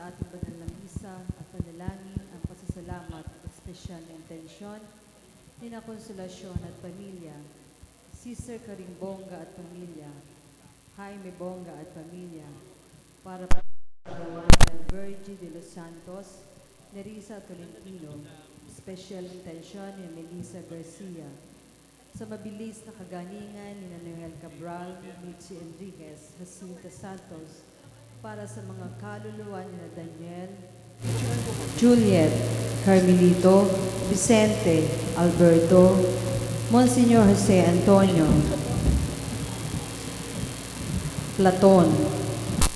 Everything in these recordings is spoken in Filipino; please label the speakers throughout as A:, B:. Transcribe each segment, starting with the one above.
A: sa ating banal na misa at panalangin ang pasasalamat at espesyal na intensyon ni na Konsolasyon at pamilya, Sister Karing Bonga at pamilya, Jaime Bonga at pamilya, para pagkawalan Virgie de los Santos, Nerissa Tolentino, special intensyon ni Melissa Garcia, sa mabilis na kaganingan ni Noel Cabral, Mitzi Enriquez, Jacinta Santos, para sa mga kaluluwa ni Daniel, Juliet, Carmelito, Vicente, Alberto, Monsignor Jose Antonio, Platon,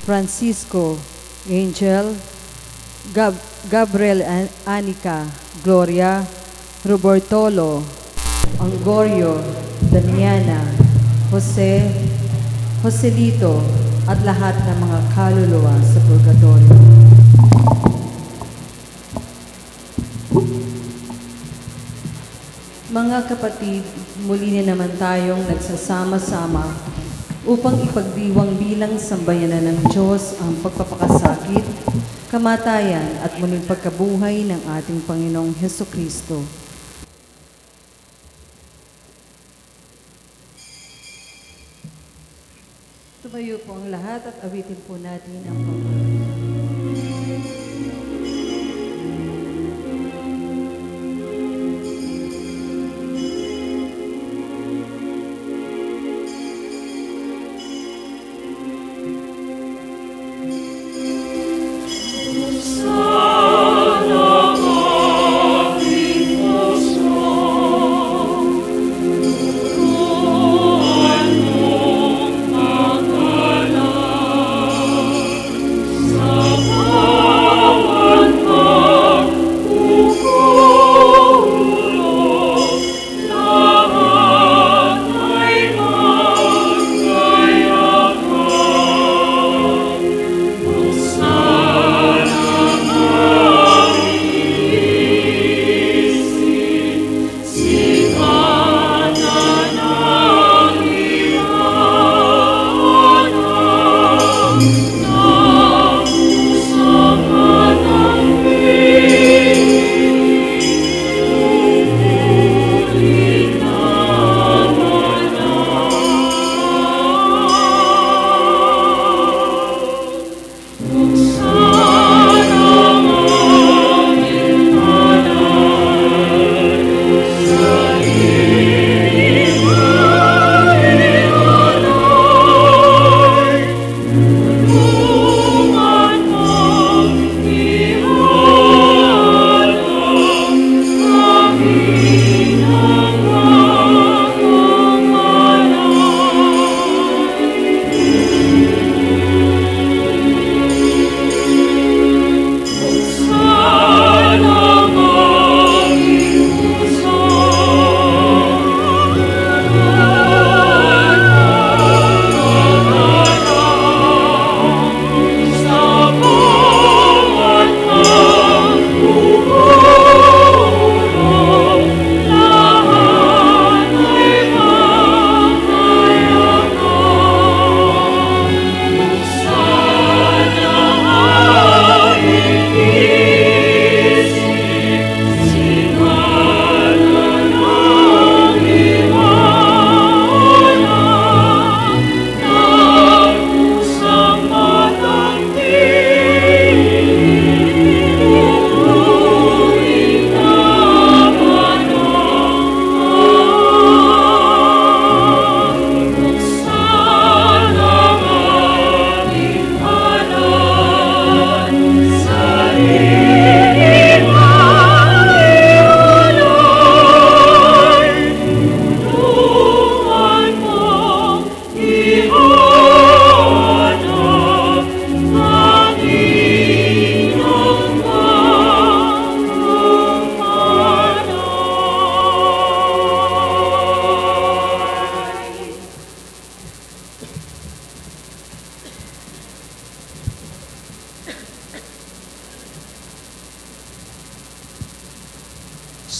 A: Francisco, Angel, Gabriel Anica, Gloria, Robertolo, Angorio, Damiana, Jose, Joselito, at lahat ng mga kaluluwa sa purgatorio. Mga kapatid, muli na naman tayong nagsasama-sama upang ipagdiwang bilang sambayanan ng Diyos ang pagpapakasakit, kamatayan at muling pagkabuhay ng ating Panginoong Hesukristo. Tumayo po ang lahat at awitin po natin ang pagpapakasakit.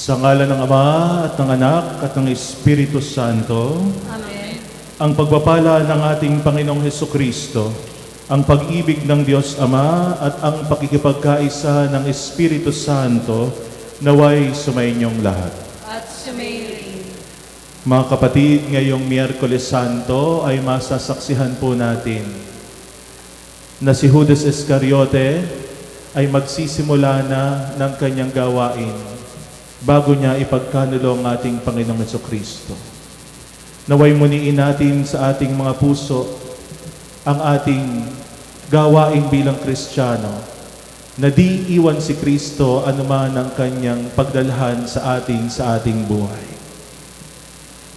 B: Sa ngalan ng Ama at ng Anak at ng Espiritu Santo,
A: Amen.
B: ang pagpapala ng ating Panginoong Hesukristo, ang pag-ibig ng Diyos Ama at ang pakikipagkaisa ng Espiritu Santo naway sumainyong lahat.
A: At sumayin.
B: Mga kapatid, ngayong Miyerkules Santo ay masasaksihan po natin na si Judas Iscariote ay magsisimula na ng kanyang gawain bago niya ipagkanulo ang ating Panginoong Jesucristo. Naway muniin natin sa ating mga puso ang ating gawain bilang Kristiyano na di iwan si Kristo anuman ang kanyang pagdalhan sa ating buhay.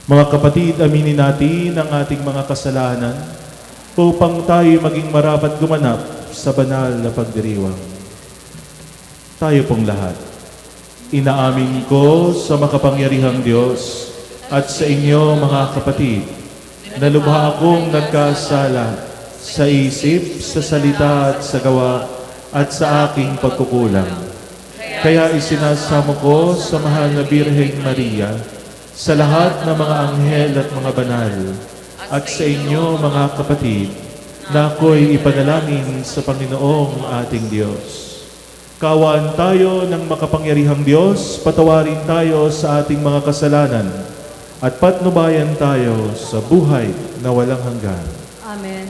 B: Mga kapatid, aminin natin ang ating mga kasalanan upang tayo maging marapat gumanap sa banal na pagdiriwang. Tayo pong lahat. Inaamin ko sa makapangyarihang Diyos at sa inyo mga kapatid na lubha akong nagkasala sa isip, sa salita at sa gawa at sa aking pagkukulang. Kaya isinasamo ko sa mahal na Birheng Maria, sa lahat ng mga anghel at mga banal, at sa inyo mga kapatid, na ako'y ipanalangin sa Panginoong ating Diyos. Kaawaan tayo ng makapangyarihang Diyos, patawarin tayo sa ating mga kasalanan, at patnubayan tayo sa buhay na walang hanggan.
A: Amen.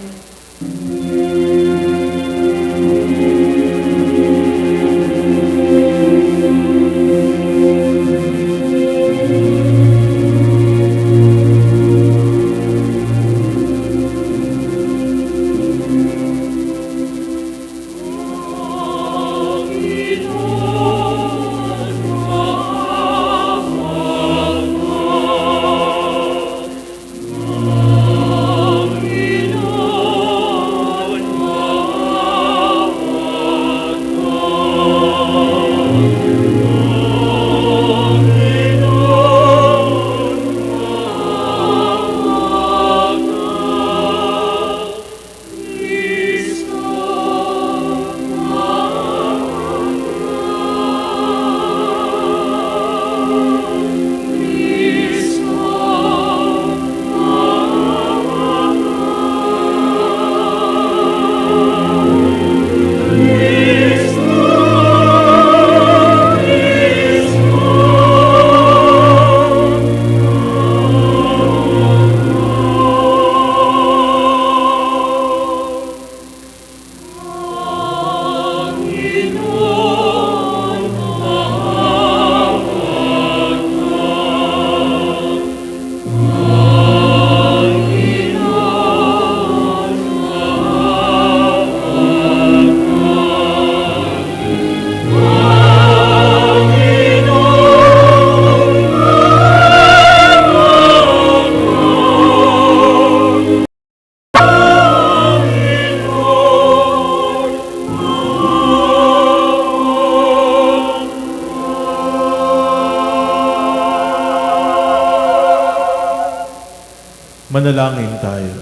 B: Manalangin tayo.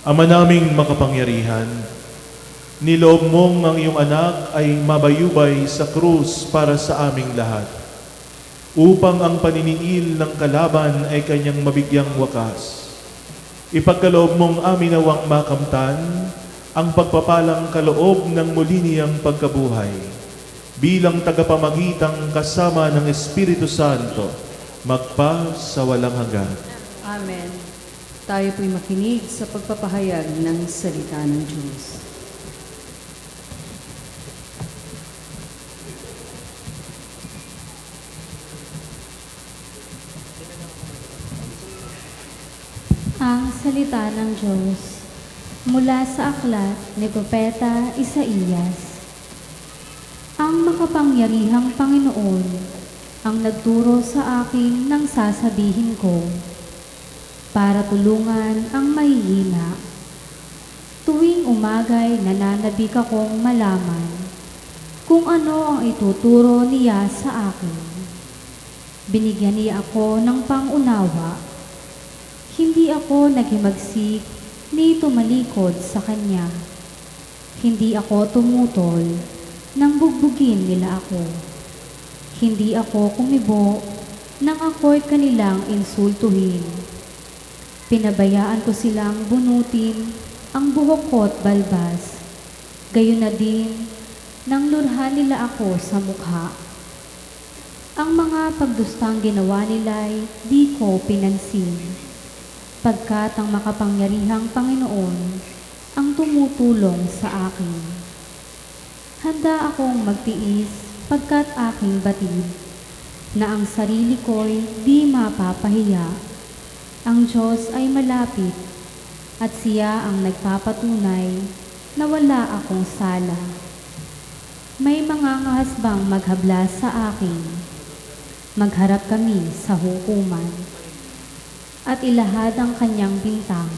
B: Ama naming makapangyarihan, niloob mong ang iyong anak ay mabayubay sa krus para sa aming lahat, upang ang paniniil ng kalaban ay kanyang mabigyang wakas. Ipagkaloob mong amin nawang makamtan ang pagpapalang kaloob ng muli niyang pagkabuhay, bilang tagapamagitang kasama ng Espiritu Santo, magpa sa walang hanggan.
A: Amen. Tayo po'y makinig sa pagpapahayag ng salita ng Diyos.
C: Ang salita ng Diyos mula sa aklat ni Propeta Isaías. Ang makapangyarihang Panginoon ang nagturo sa akin ng sasabihin ko, para tulungan ang mahihina. Tuwing umagay nananabik akong malaman kung ano ang ituturo niya sa akin. Binigyan niya ako ng pangunawa. Hindi ako naghimagsik ni tumalikod sa kanya. Hindi ako tumutol nang bugbugin nila ako. Hindi ako kumibo nang ako'y kanilang insultuhin. Pinabayaan ko silang bunutin ang buhok ko't balbas. Gayon na din, nang lurhan nila ako sa mukha. Ang mga pagdustang ginawa nila'y di ko pinansin, pagkat ang makapangyarihang Panginoon ang tumutulong sa akin. Handa akong magtiis pagkat aking batid, na ang sarili ko'y di mapapahiya. Ang Diyos ay malapit at siya ang nagpapatunay na wala akong sala. May mga ngahasbang maghabla sa akin. Magharap kami sa hukuman at ilahad ang kanyang bintang.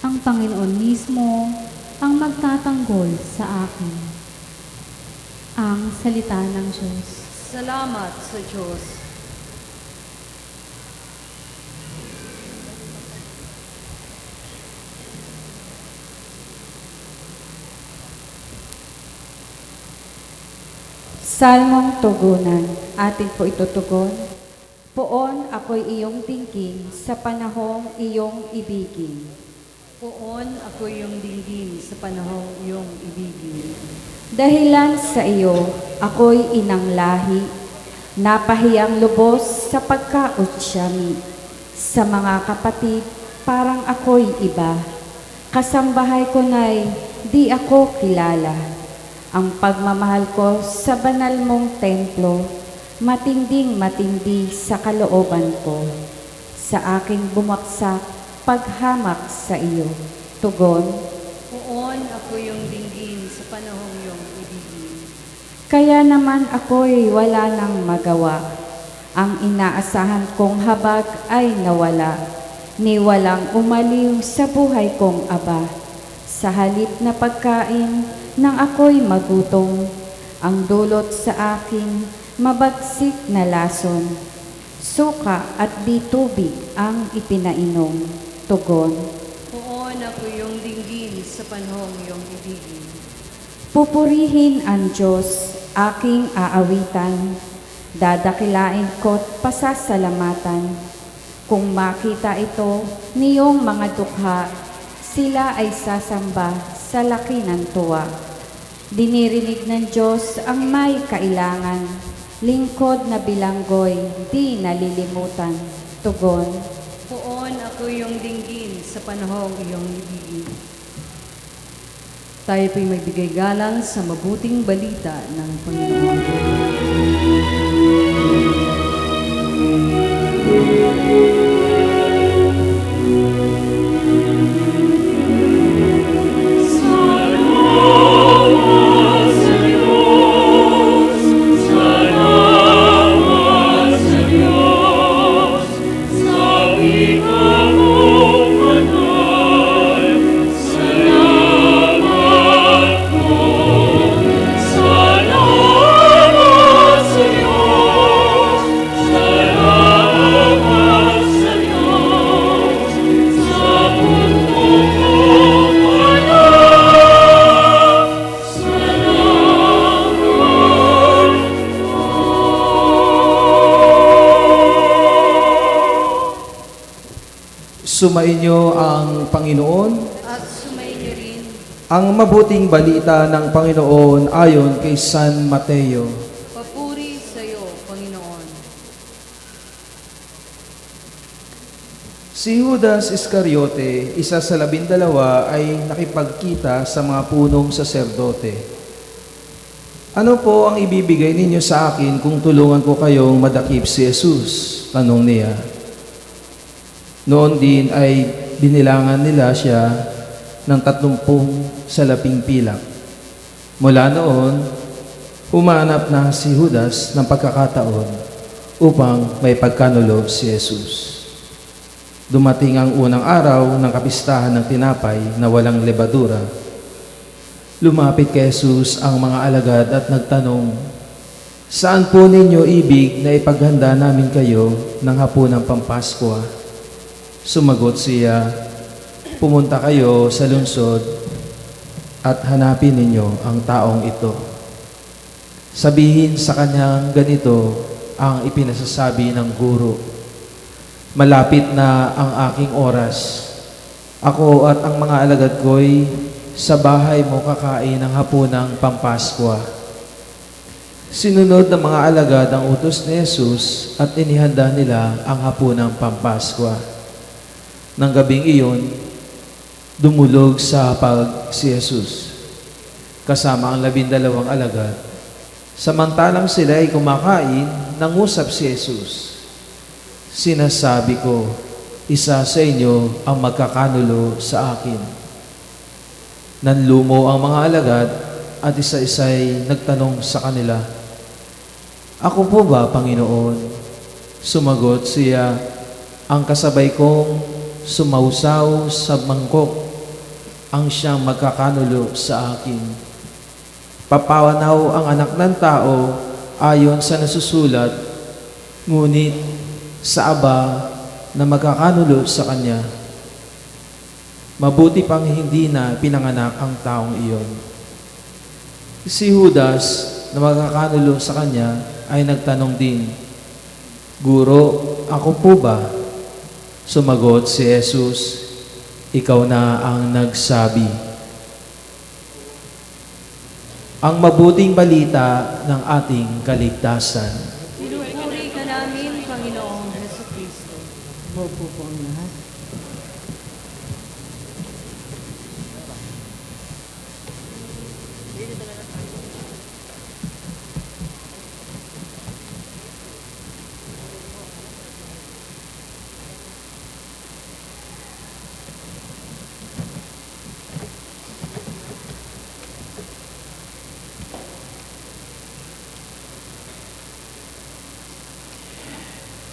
C: Ang Panginoon mismo ang magtatanggol sa akin. Ang salita ng Diyos.
A: Salamat sa Diyos.
D: Salmong tugunan, atin po itutugon. Poon ako'y iyong tingking sa panahong iyong ibigin.
A: Poon ako yung dinggin sa panahong iyong ibigin.
D: Dahilan sa iyo, ako'y inang lahi, napahiyang lubos sa pagkautsyami. Sa mga kapatid, parang ako'y iba. Kasambahay ko na'y di ako kilala. Ang pagmamahal ko sa banal mong templo, matinding matindi sa kalooban ko. Sa aking bumaksak, paghamak sa iyo. Tugon,
A: Poon ako yung dinggin sa panahong iyong ibigin.
D: kaya naman ako'y wala nang magawa. Ang inaasahan kong habag ay nawala. Ni walang umaliw sa buhay kong aba. Sa halip na pagkain, nang ako'y magutom, ang dulot sa akin mabagsik na lason. Suka at di tubig ang ipinainom. Tugon,
A: Poon ako yung dinggin sa panahong iyong ibigin.
D: pupurihin ang Diyos, aking aawitan. Dadakilain ko't pasasalamatan. Kung makita ito niyong mga dukha, sila ay sasamba sa laki ng tuwa. Dinirinig ng Diyos ang may kailangan. Lingkod na bilanggoy, di nalilimutan. Tugon,
A: Poon ako yung dinggin sa panahong iyong ibigin. Tayo po'y magbigay galang sa mabuting balita ng Panginoon.
E: Sumainyo ang Panginoon,
A: At sumainyo rin,
E: ang mabuting balita ng Panginoon ayon kay San Mateo.
A: papuri sa iyo, Panginoon.
E: Si Judas Iscariote, isa sa 12, ay nakipagkita sa mga punong saserdote. Ano po ang ibibigay ninyo sa akin kung tulungan ko kayong madakip si Jesus? Tanong niya. Noon din ay binilangan nila siya ng 30 salaping pilak. Mula noon, humanap na si Judas ng pagkakataon upang may pagkanulo si Jesus. Dumating ang unang araw ng kapistahan ng tinapay na walang lebadura. Lumapit kay Jesus ang mga alagad at nagtanong, "Saan po ninyo ibig na ipaghanda namin kayo ng hapunang Pampaskwa?" Sumagot siya, "Pumunta kayo sa lungsod at hanapin ninyo ang taong ito. Sabihin sa kanyang ganito ang ipinasasabi ng guro, malapit na ang aking oras. Ako at ang mga alagad ko'y sa bahay mo kakain ng hapunang Pampaskwa. Sinunod ng mga alagad ang utos ni Jesus at inihanda nila ang hapunang Pampaskwa. Nang gabing iyon, dumulog sa hapag si Jesus, kasama ang 12 alagad. Samantalang sila ay kumakain, nangusap si Jesus. Sinasabi ko, isa sa inyo ang magkakanulo sa akin. Nanlumo ang mga alagad at isa-isa'y nagtanong sa kanila, "Ako po ba, Panginoon?" Sumagot siya, "Ang kasabay kong sumausaw sa mangkok ang siyang magkakanulo sa akin. Papawanaw ang anak ng tao ayon sa nasusulat, ngunit sa Aba na magkakanulo sa kanya. Mabuti pang hindi na pinanganak ang taong iyon." Si Judas na magkakanulo sa kanya ay nagtanong din, "Guro, ako po ba?" Sumagot si Jesus, "Ikaw na ang nagsabi." Ang mabuting balita ng ating kaligtasan.
A: Pinupuri ka namin, Panginoong Jesucristo. Bobo po ang lahat.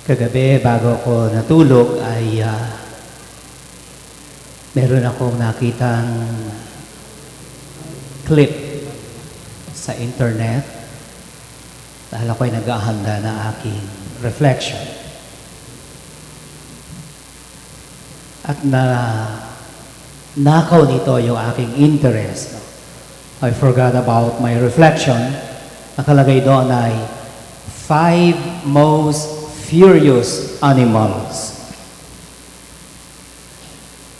F: Kagabi, bago ako natulog, ay meron akong nakitang clip sa internet dahil ako'y nag-ahanda ng aking reflection. At nakaw nito yung aking interest. I forgot about my reflection. Nakalagay doon ay 5 most furious animals.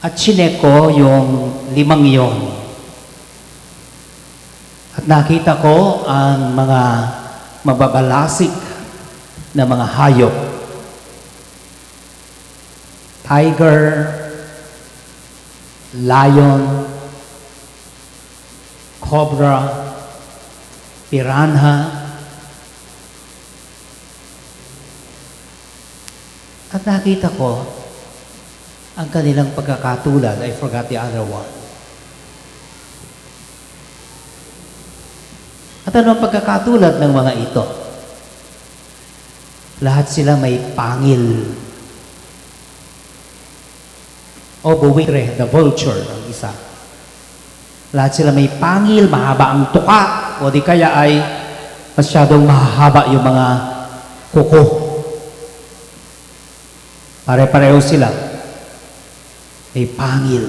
F: At chinek ko yung 5 yon. At nakita ko ang mga mababalasik na mga hayop. Tiger, lion, cobra, piranha. At nakita ko ang kanilang pagkakatulad. I forgot the other one. At ano ang pagkakatulad ng mga ito? Lahat sila may pangil. O buwitre, the vulture, ang isa. Lahat sila may pangil, mahaba ang tuka, o di kaya ay masyadong mahaba yung mga kuko. Pare-pareho sila. May pangil.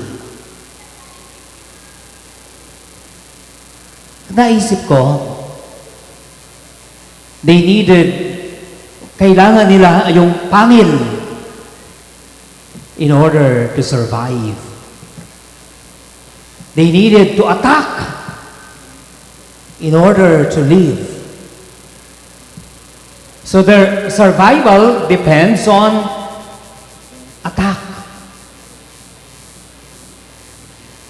F: Naisip ko, kailangan nila yung pangil in order to survive. They needed to attack in order to live. So their survival depends on attack.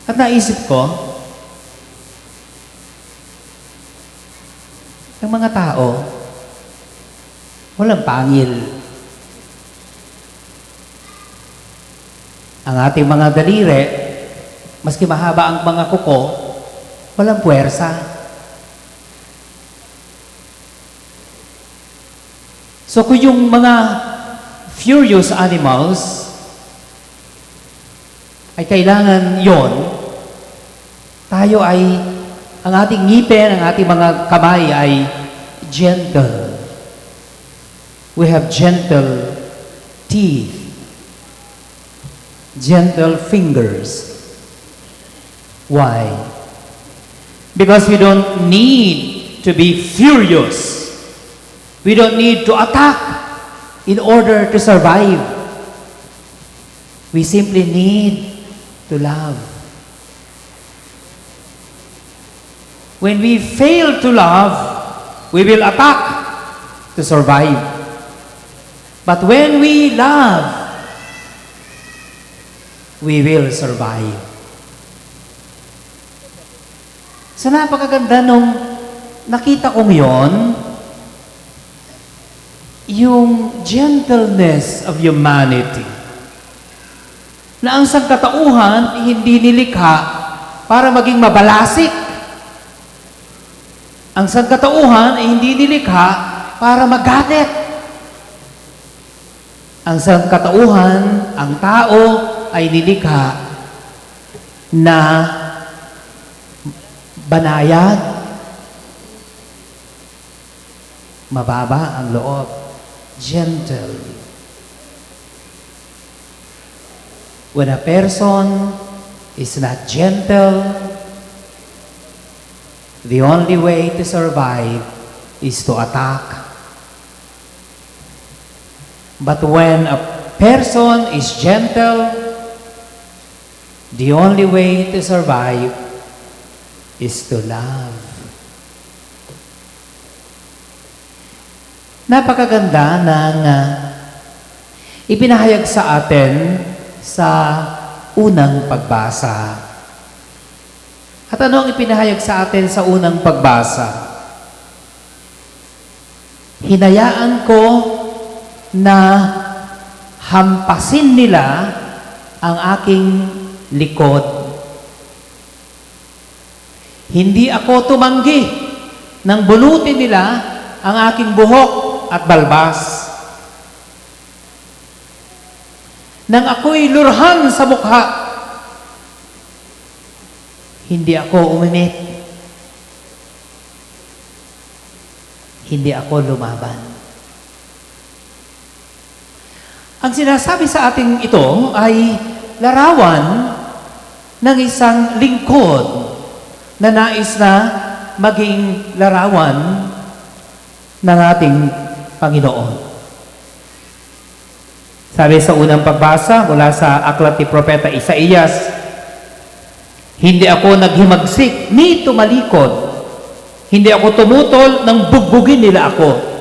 F: At naisip ko, ang mga tao, walang pangil. Ang ating mga daliri, maski mahaba ang mga kuko, walang puwersa. So kung yung mga furious animals ay kailangan yon, tayo ay, ang ating ngipin, ang ating mga kamay ay gentle. We have gentle teeth, gentle fingers. Why? Because we don't need to be furious. We don't need to attack in order to survive. We simply need to love. When we fail to love, we will attack to survive. But when we love, we will survive. So napakaganda nung nakita kong yon, yung gentleness of humanity. Na ang sangkatauhan hindi nilikha para maging mabalasik. Ang sangkatauhan ay hindi nilikha para magalit. Ang sangkatauhan, ang tao ay nilikha na banayad, mababa ang loob, gentle. When a person is not gentle, the only way to survive is to attack. But when a person is gentle, the only way to survive is to love. Napakaganda ng ipinahayag sa atin sa unang pagbasa. At ano ang ipinahayag sa atin sa unang pagbasa? Hinayaan ko na hampasin nila ang aking likod. Hindi ako tumanggi nang bunutin nila ang aking buhok at balbas. Nang ako'y lurhan sa mukha, hindi ako umimik. Hindi ako lumaban. Ang sinasabi sa ating ito ay larawan ng isang lingkod na nais na maging larawan ng ating Panginoon. Sabi sa unang pagbasa mula sa aklat ni Propeta Isaías, hindi ako naghimagsik ni tumalikod. Hindi ako tumutol nang bugbugin nila ako.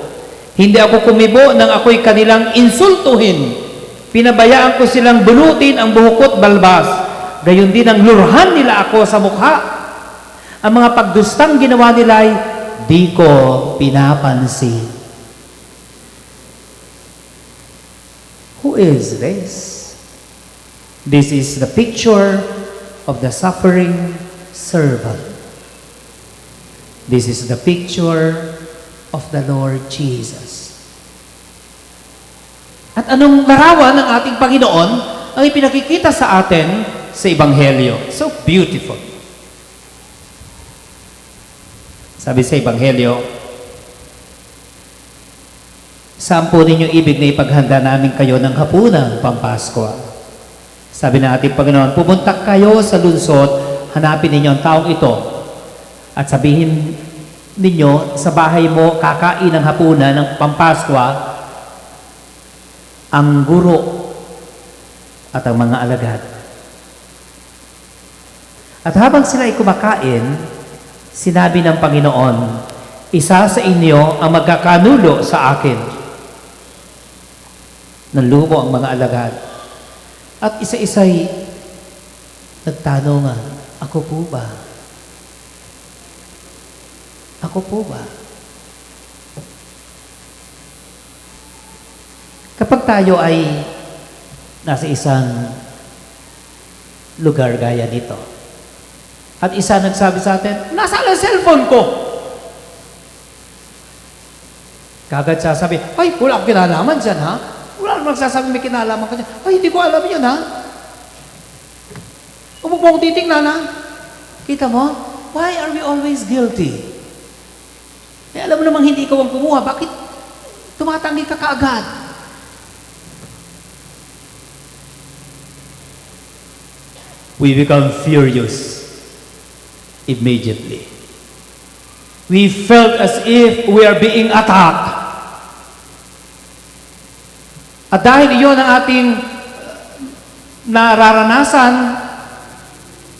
F: Hindi ako kumibo nang ako'y kanilang insultuhin. Pinabayaan ko silang bunutin ang buhok at balbas. Gayon din ang lurhan nila ako sa mukha. Ang mga pagdustang ginawa nila ay di ko pinapansin. Who is this? This is the picture of the suffering servant. This is the picture of the Lord Jesus. At anong larawan ng ating Panginoon ang ipinakikita sa atin sa Ebanghelyo? So beautiful. Sabi sa Ebanghelyo, saan po ninyo ibig na ipaghanda namin kayo ng hapunang Pampaskwa? Sabi ng ating Panginoon, pumunta kayo sa lungsod, hanapin ninyo ang taong ito, at sabihin ninyo, sa bahay mo, kakain ng hapunan ng Pampaskwa, ang guro at ang mga alagad. At habang sila ay kumakain, sinabi ng Panginoon, isa sa inyo ang magkakanulo sa akin. Nanlumo ang mga alagad. At isa-isa'y nagtanong, ako po ba? Ako po ba? Kapag tayo ay nasa isang lugar gaya nito, at isa nagsabi sa atin, nasaan ang cellphone ko? Kagad sasabi, ay, wala akong kinalaman dyan, ha? Wala namang magsasabi may kinalaman ka dyan. Ay, hindi ko alam yun, ha? Huwag mo akong titignan, ha? Kita mo? Why are we always guilty? Eh, alam mo namang hindi ikaw ang kumuha. Bakit tumatanggi ka kaagad? We become furious immediately. We felt as if we are being attacked. At dahil iyon ang ating nararanasan,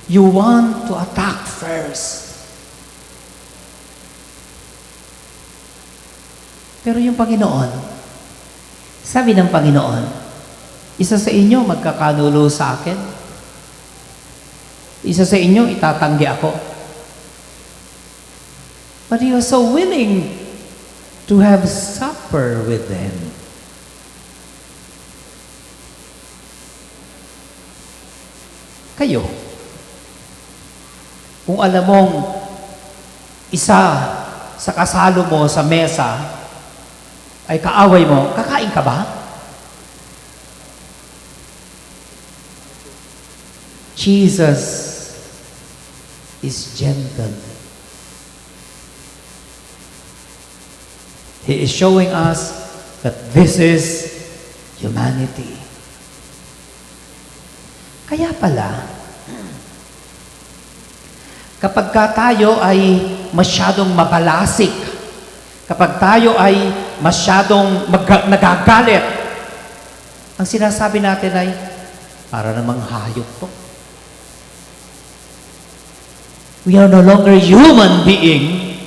F: You want to attack first. Pero yung Panginoon, sabi ng Panginoon, isa sa inyo magkakanulo sa akin. Isa sa inyo itatanggi ako. But He was so willing to have supper with them. Kayo, kung alam mong isa sa kasalo mo sa mesa ay kaaway mo, kakain ka ba? Jesus is gentle. He is showing us that this is humanity. Kaya pala, kapag tayo ay masyadong mabalasik, kapag tayo ay masyadong nagagalit, ang sinasabi natin ay, para namang hayop to. We are no longer human being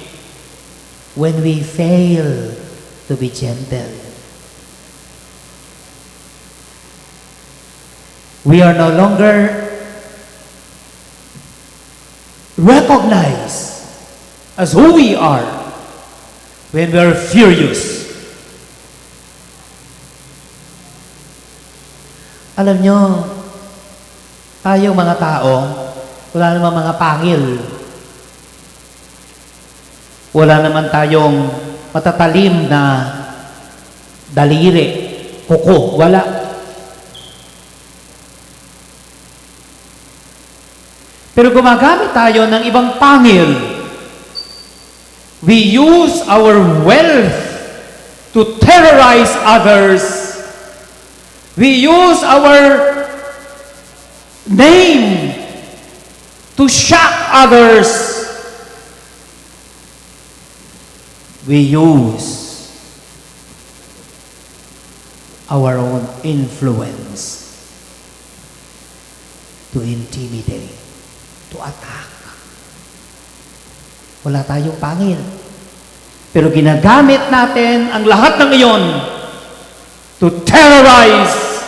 F: when we fail to be gentle. We are no longer recognized as who we are when we are furious. Alam nyo, tayong mga tao, wala naman mga pangil. Wala naman tayong matatalim na daliri, kuko, wala. Pero gumagamit tayo ng ibang pangil. We use our wealth to terrorize others. We use our name to shock others. We use our own influence to intimidate, to attack. Wala tayong pangil. Pero ginagamit natin ang lahat ng iyon to terrorize,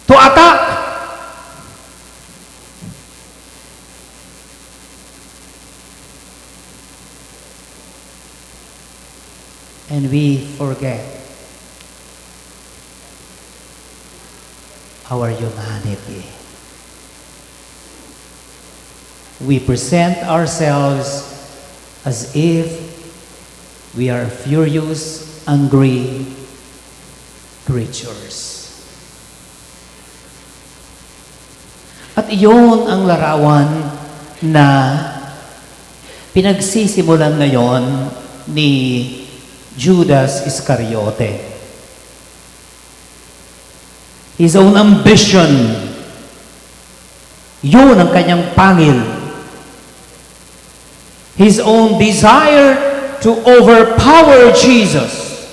F: to attack. And we forget our humanity. We present ourselves as if we are furious, angry creatures. At iyon ang larawan na pinagsisimulan ngayon ni Judas Iscariote. His own ambition, yun ang kanyang pangil. His own desire to overpower Jesus.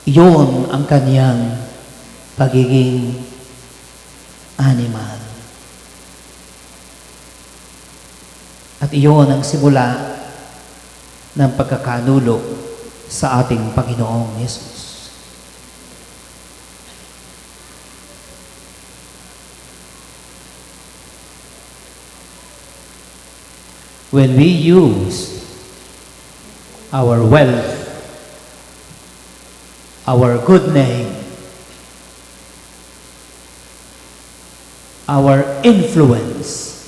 F: Yun ang kanyang pagiging animal. At iyon ang simula ng pagkakanulo sa ating Panginoong Yesus. When we use our wealth, our good name, our influence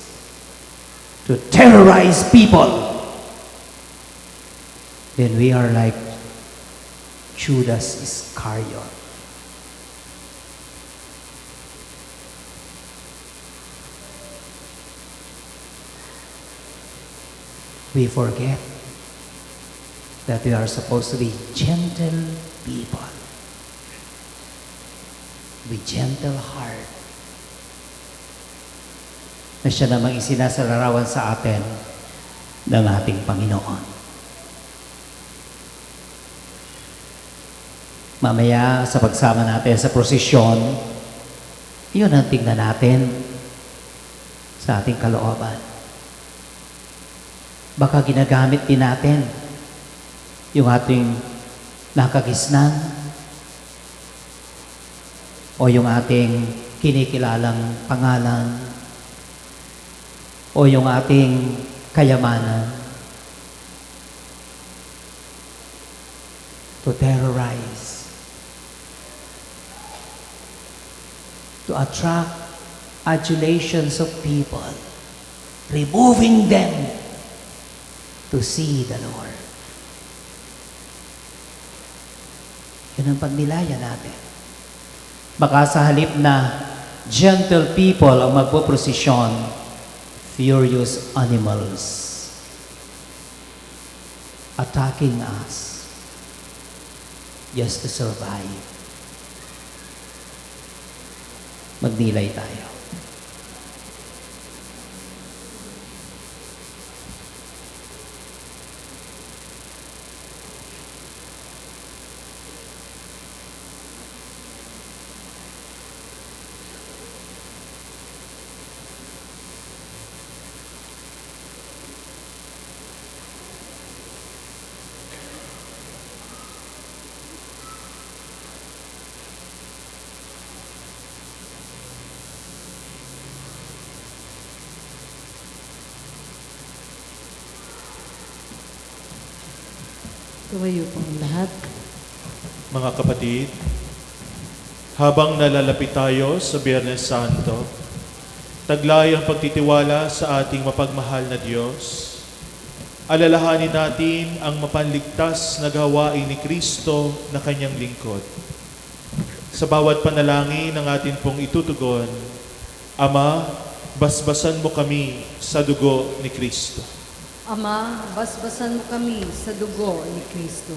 F: to terrorize people, then we are like Judas Iscariot. We forget that we are supposed to be gentle people with gentle heart, na siya namang isinasalarawan sa atin ng ating Panginoon. Mamaya sa pagsama natin sa prosesyon, Iyon ang tingnan natin sa ating kalooban. Baka ginagamit din natin yung ating nakagisnan o yung ating kinikilalang pangalan o yung ating kayamanan to terrorize, to attract adulations of people, removing them to see the Lord. Yun ang pagnilaya natin. Baka sa halip na gentle people ang magpoprosesyon, furious animals attacking us just to survive. Magnilay tayo.
A: Tumayo po ang lahat.
B: Mga kapatid, habang nalalapit tayo sa Biyernes Santo, taglay ang pagtitiwala sa ating mapagmahal na Diyos. Alalahanin natin ang mapanligtas na gawain ni Kristo na kanyang lingkod. Sa bawat panalangin ng atin pong itutugon, Ama, basbasan mo kami sa dugo ni Kristo.
A: Ama, basbasan mo kami sa dugo ni Kristo.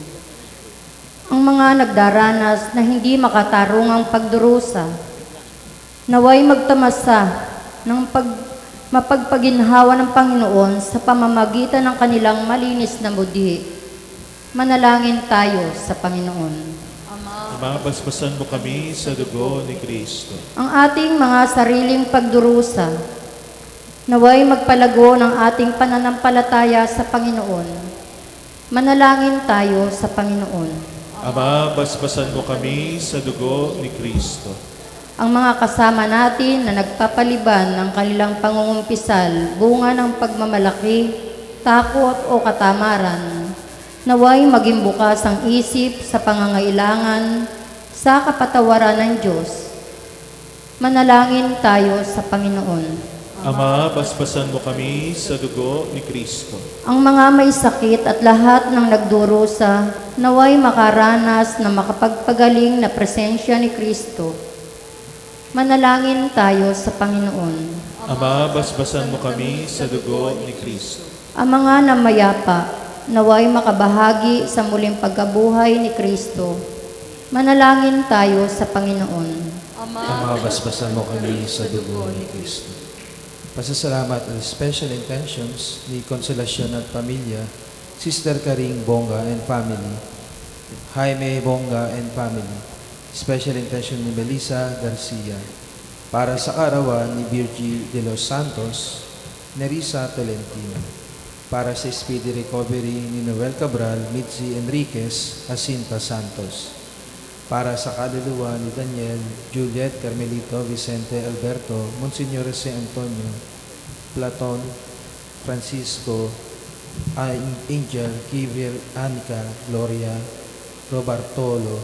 G: Ang mga nagdaranas na hindi makatarungang pagdurusa, naway magtamasa ng mapagpaginhawa ng Panginoon sa pamamagitan ng kanilang malinis na budhi. Manalangin tayo sa Panginoon.
B: Ama, basbasan mo kami sa dugo ni Kristo.
G: Ang ating mga sariling pagdurusa, naway magpalago ng ating pananampalataya sa Panginoon. Manalangin tayo sa Panginoon.
B: Ama, basbasan mo kami sa dugo ni Kristo.
G: Ang mga kasama natin na nagpapaliban ng kanilang pangungumpisal, bunga ng pagmamalaki, takot o katamaran, naway maging bukas ang isip sa pangangailangan sa kapatawaran ng Diyos. Manalangin tayo sa Panginoon.
B: Ama, basbasan mo kami sa dugo ni Kristo.
G: Ang mga may sakit at lahat ng nagdurusa, naway makaranas na makapagpagaling na presensya ni Kristo. Manalangin tayo sa Panginoon.
B: Ama, basbasan mo kami sa dugo ni Kristo.
G: Ang mga namayapa, naway makabahagi sa muling pagkabuhay ni Kristo. Manalangin tayo sa Panginoon.
E: Ama, basbasan mo kami sa dugo ni Kristo. Pasasalamat at special intentions ni Consolacion at Pamilya, Sister Karing Bonga and family, Jaime Bonga and family, special intention ni Melissa Garcia, para sa kaarawan ni Virgie de los Santos, Nerissa Tolentino, para sa speedy recovery ni Noel Cabral, Mitzi Enriquez, Jacinta Santos, para sa kaluluwa ni Daniel, Juliet, Carmelito, Vicente, Alberto, Monsignor Jose Antonio, Platon, Francisco, Angel, Gabriel, Anica, Gloria, Robertolo,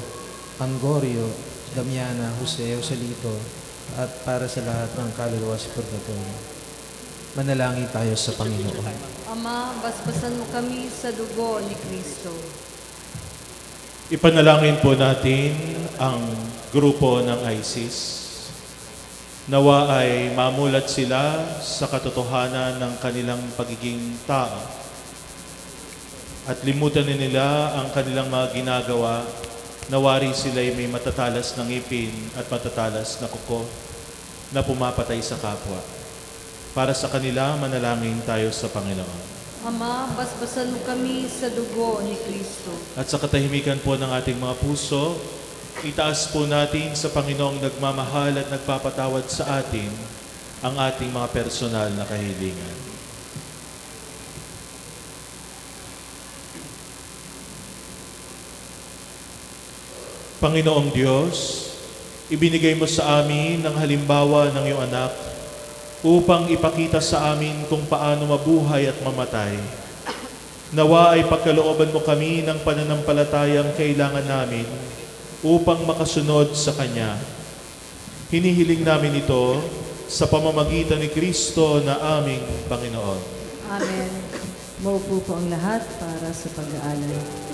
E: Angorio, Damiana, Jose, Joselito, at para sa lahat ng kaluluwa sa purgatorio. Manalangin tayo sa Panginoon.
A: Ama, basbasan mo kami sa dugo ni Kristo.
B: Ipanalangin po natin ang grupo ng ISIS. Nawa ay mamulat sila sa katotohanan ng kanilang pagiging tao. At limutan nila ang kanilang mga ginagawa. Nawari sila ay may matatalas na ngipin at matatalas na kuko na pumapatay sa kapwa. Para sa kanila, manalangin tayo sa Panginoon.
A: Ama, basbasan mo kami sa dugo ni Kristo.
B: At sa katahimikan po ng ating mga puso, Itaas po natin sa Panginoong nagmamahal at nagpapatawad sa atin ang ating mga personal na kahilingan. Panginoong Diyos, ibinigay mo sa amin ang halimbawa ng iyong anak upang ipakita sa amin kung paano mabuhay at mamatay. Nawa ay pagkalooban mo kami ng pananampalatayang kailangan namin upang makasunod sa Kanya. Hinihiling namin ito sa pamamagitan ni Kristo na aming Panginoon.
A: Amen. Maupo po ang lahat para sa pag-aalay.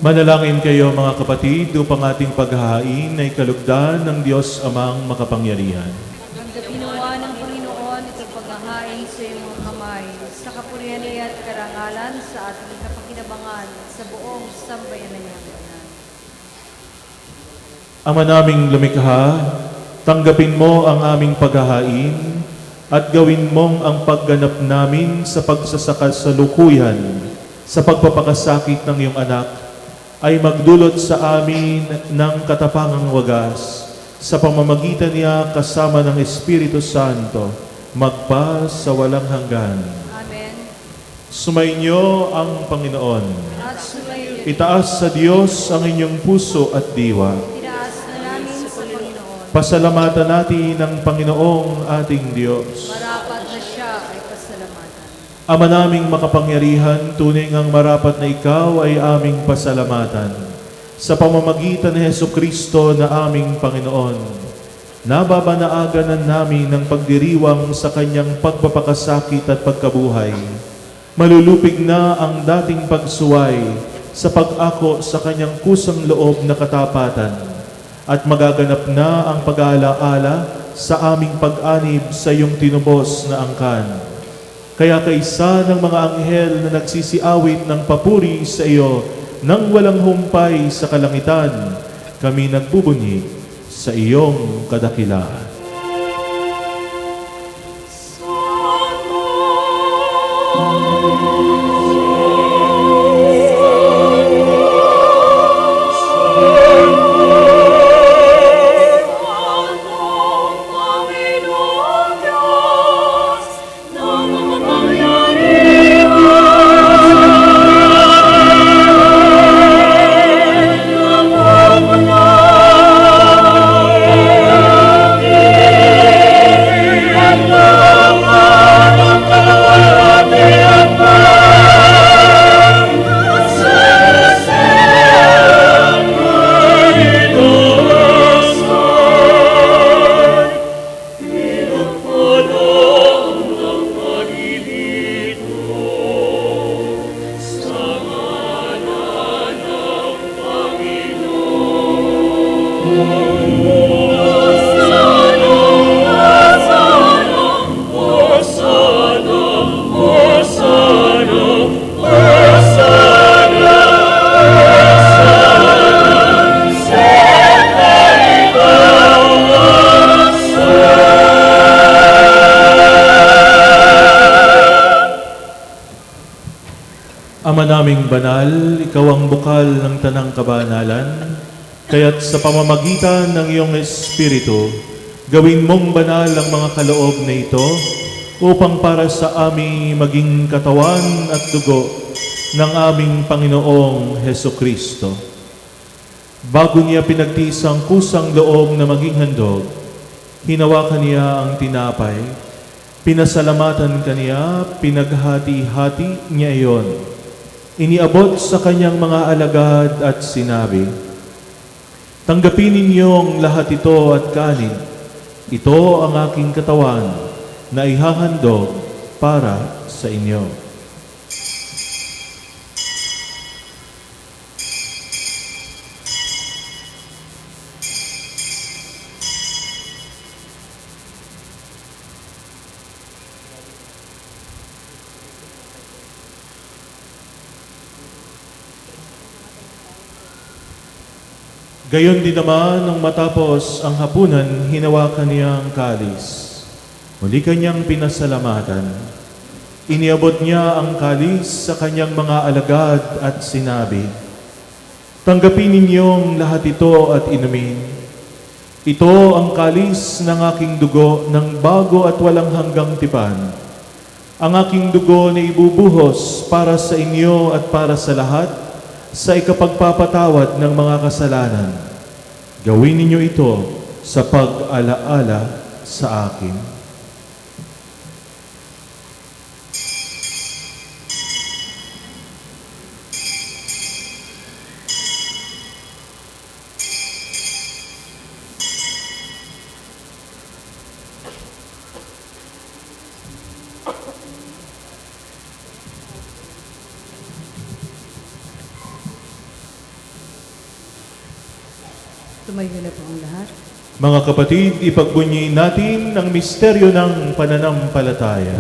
B: Manalangin kayo mga kapatid upang ating paghahain ay kalugdan ng Diyos Amang makapangyarihan.
A: Ang ginawa ng Panginoon itong paghahain sa iyong mga kamay, sa kapurihan niya at karangalan sa ating kapakinabangan sa buong sambayan na niyang banal.
B: Ama naming lumikha, tanggapin mo ang aming paghahain at gawin mong ang pagganap namin sa pagsasalukuyan sa pagpapakasakit ng iyong anak ay magdulot sa amin ng katapangang wagas sa pamamagitan niya kasama ng Espiritu Santo magpa sa walang hanggan.
A: Amen.
B: Sumainyo ang Panginoon.
A: At sumayo,
B: Itaas sa Diyos ang inyong puso at diwa.
A: tinaas na namin sa Panginoon.
B: Pasalamatan natin ang Panginoong ating Diyos.
A: Marapat na siya ay pasalamatan.
B: Ama naming makapangyarihan, tunay ngang marapat na ikaw ay aming pasalamatan. Sa pamamagitan ni Hesukristo na aming Panginoon, nababanaagan namin ng pagdiriwang sa kanyang pagpapakasakit at pagkabuhay. Malulupig na ang dating pagsuway sa pag-ako sa kanyang kusang loob na katapatan at magaganap na ang pag-aalaala sa aming pag-anib sa iyong tinubos na angkan. Kaya kaisa ng mga anghel na nagsisiawit ng papuri sa iyo nang walang humpay sa kalangitan, kami nagbubunyi sa iyong kadakilaan.
H: Amen.
B: Ama naming banal, ikaw ang bukal ng tanang kabanalan, kaya't sa pamamagitan ng iyong Espiritu, gawin mong banal ang mga kaloob na ito upang para sa aming maging katawan at dugo ng aming Panginoong Heso Kristo. Bago niya pinagtiis ang kusang loob na maging handog, hinawakan niya ang tinapay, pinasalamatan kaniya, pinaghati-hati niya iyon. Iniabot sa kanyang mga alagad at sinabi, "Tanggapin ninyong lahat ito at kanin. Ito ang aking katawan na ihahandog para sa inyo." Gayon din naman, nang matapos ang hapunan, hinawakan niya ang kalis. Muli kanyang pinasalamatan. Iniabot niya ang kalis sa kanyang mga alagad at sinabi, "Tanggapin ninyong lahat ito at inumin. Ito ang kalis ng aking dugo ng bago at walang hanggang tipan. Ang aking dugo na ibubuhos para sa inyo at para sa lahat sa ikapagpapatawad ng mga kasalanan. Gawin ninyo ito sa pag-alaala sa akin."
A: Tumayo na po ang lahat.
B: Mga kapatid, ipagbunyi natin ang misteryo ng pananampalataya.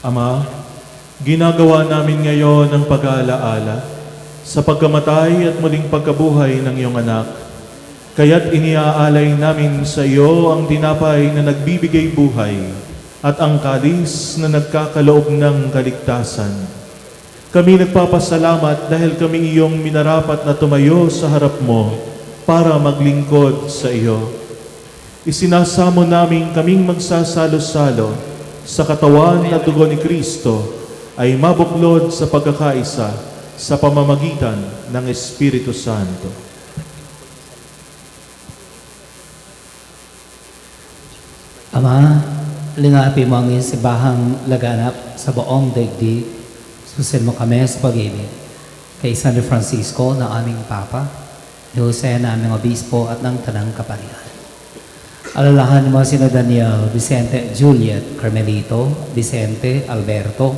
B: Ama, ginagawa namin ngayon ang pag-aalaala sa pagkamatay at muling pagkabuhay ng iyong anak. Kaya't iniaalay namin sa iyo ang tinapay na nagbibigay buhay at ang kalis na nagkakaloob ng kaligtasan. Kami nagpapasalamat dahil kami iyong minarapat na tumayo sa harap mo para maglingkod sa iyo. Isinasamo namin kaming magsasalo-salo sa katawan at dugo ni Kristo ay mabuklod sa pagkakaisa sa pamamagitan ng Espiritu Santo.
F: Ama, lingapi mo ang iyong sibahang laganap sa buong daigdig. Susin mo kami sa pag-ibig. Kay San Francisco na aming Papa, ni Jose na aming Obispo at ng Tanang Kaparian. Alalahan mo sina Daniel, Vicente, Juliet, Carmelito, Vicente, Alberto,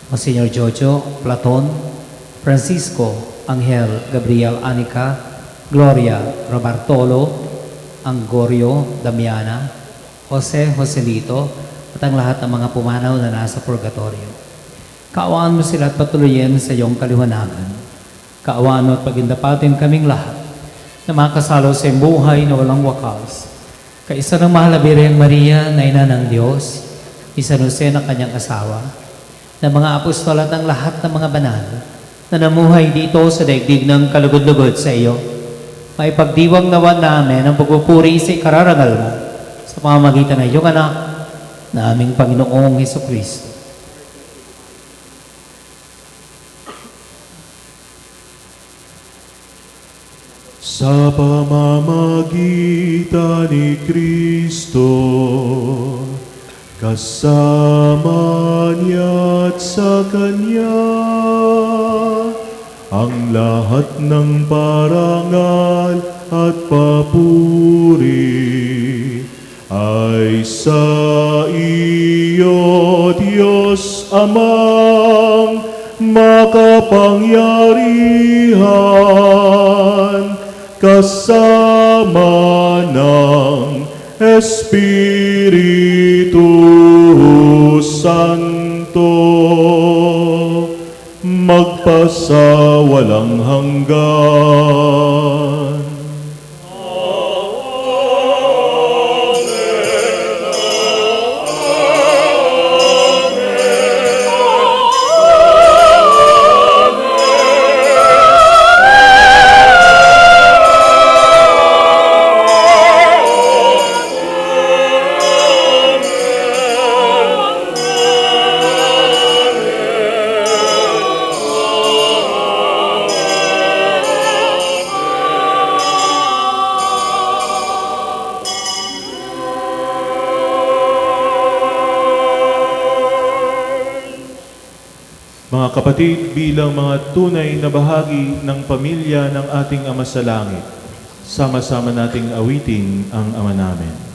F: Monsignor Jojo, Platon, Francisco, Angel, Gabriel, Anica, Gloria, Robertolo, Angorio, Damiana, Jose, Joselito, at ang lahat ng mga pumanaw na nasa purgatorio. Kaawaan mo sila at patuloyin sa iyong kaliwanagan. Kaawaan mo at pagindapatin kaming lahat na makasalo sa iyong buhay na walang wakas. Kaisa ng mahal na Birheng Maria na ina ng Diyos, San Jose na kanyang asawa, ng mga apostol at ang lahat ng mga banal na namuhay dito sa daigdig ng kalugod-lugod sa iyo, maipagdiwang nawa namin ang pagpupuri sa ikararangal mo sa pamamagitan ng iyong anak na aming Panginoong Hesukristo.
B: Sa pamamagitan ni Kristo, kasama niya at sa Kanya, ang lahat ng parangal at papuri ay sa iyo, Diyos Amang makapangyarihan, kasama ng Espiritu Santo, magpasawalang hanggan. Mga kapatid, bilang mga tunay na bahagi ng pamilya ng ating Ama sa Langit, sama-sama nating awitin ang Ama namin.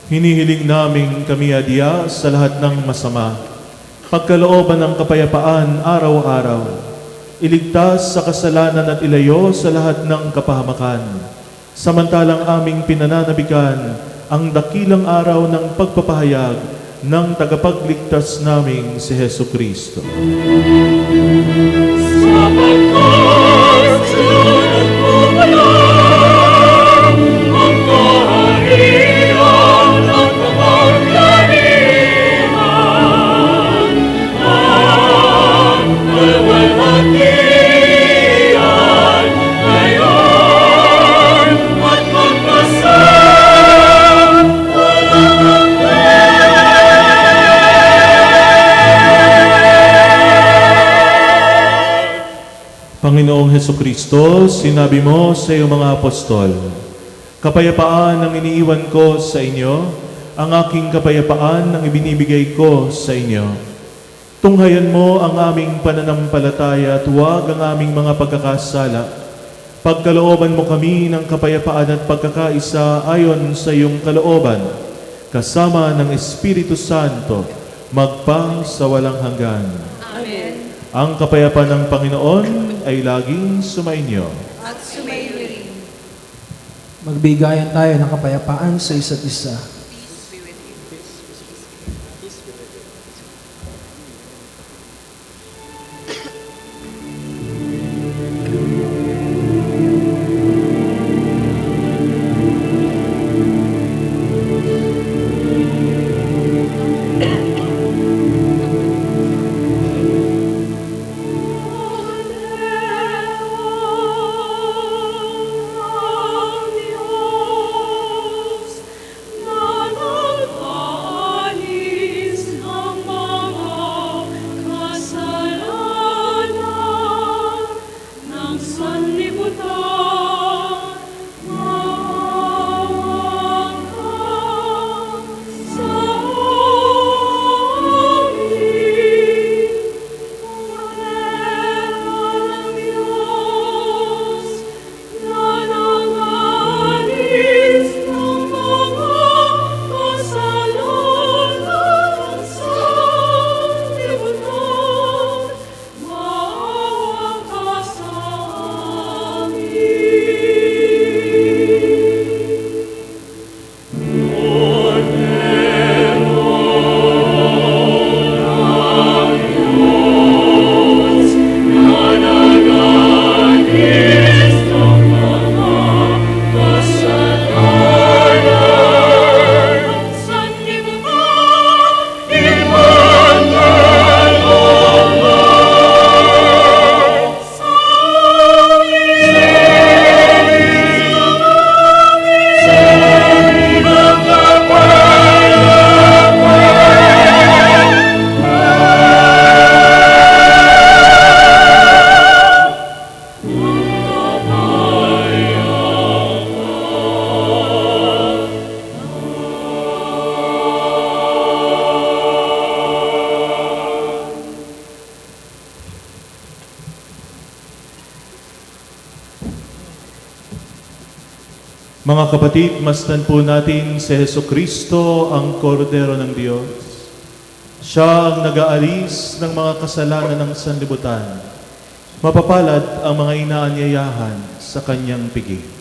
B: Hinihiling namin kami adya sa lahat ng masama, pagkalooban ng kapayapaan araw-araw, iligtas sa kasalanan at ilayo sa lahat ng kapahamakan, samantalang aming pinananabikan ang dakilang araw ng pagpapahayag ng tagapagligtas naming si Hesu Kristo. Panginoong Hesukristo, sinabi mo sa iyong mga apostol, kapayapaan ang iniiwan ko sa inyo, ang aking kapayapaan ang ibinibigay ko sa inyo. Tunghayan mo ang aming pananampalataya at huwag ang aming mga pagkakasala. Pagkalooban mo kami ng kapayapaan at pagkakaisa ayon sa iyong kalooban, kasama ng Espiritu Santo, magpang sa walang hanggan.
A: Amen.
B: Ang kapayapaan ng Panginoon ay laging sumainyo.
A: At sumayo rin.
E: Magbigayan tayo ng kapayapaan sa isa't isa.
B: Mga kapatid, masdan po natin si Heso Kristo, ang kordero ng Diyos. Siya ang nag-aalis ng mga kasalanan ng sanlibutan. Mapapalad ang mga inaanyayahan sa kanyang piging.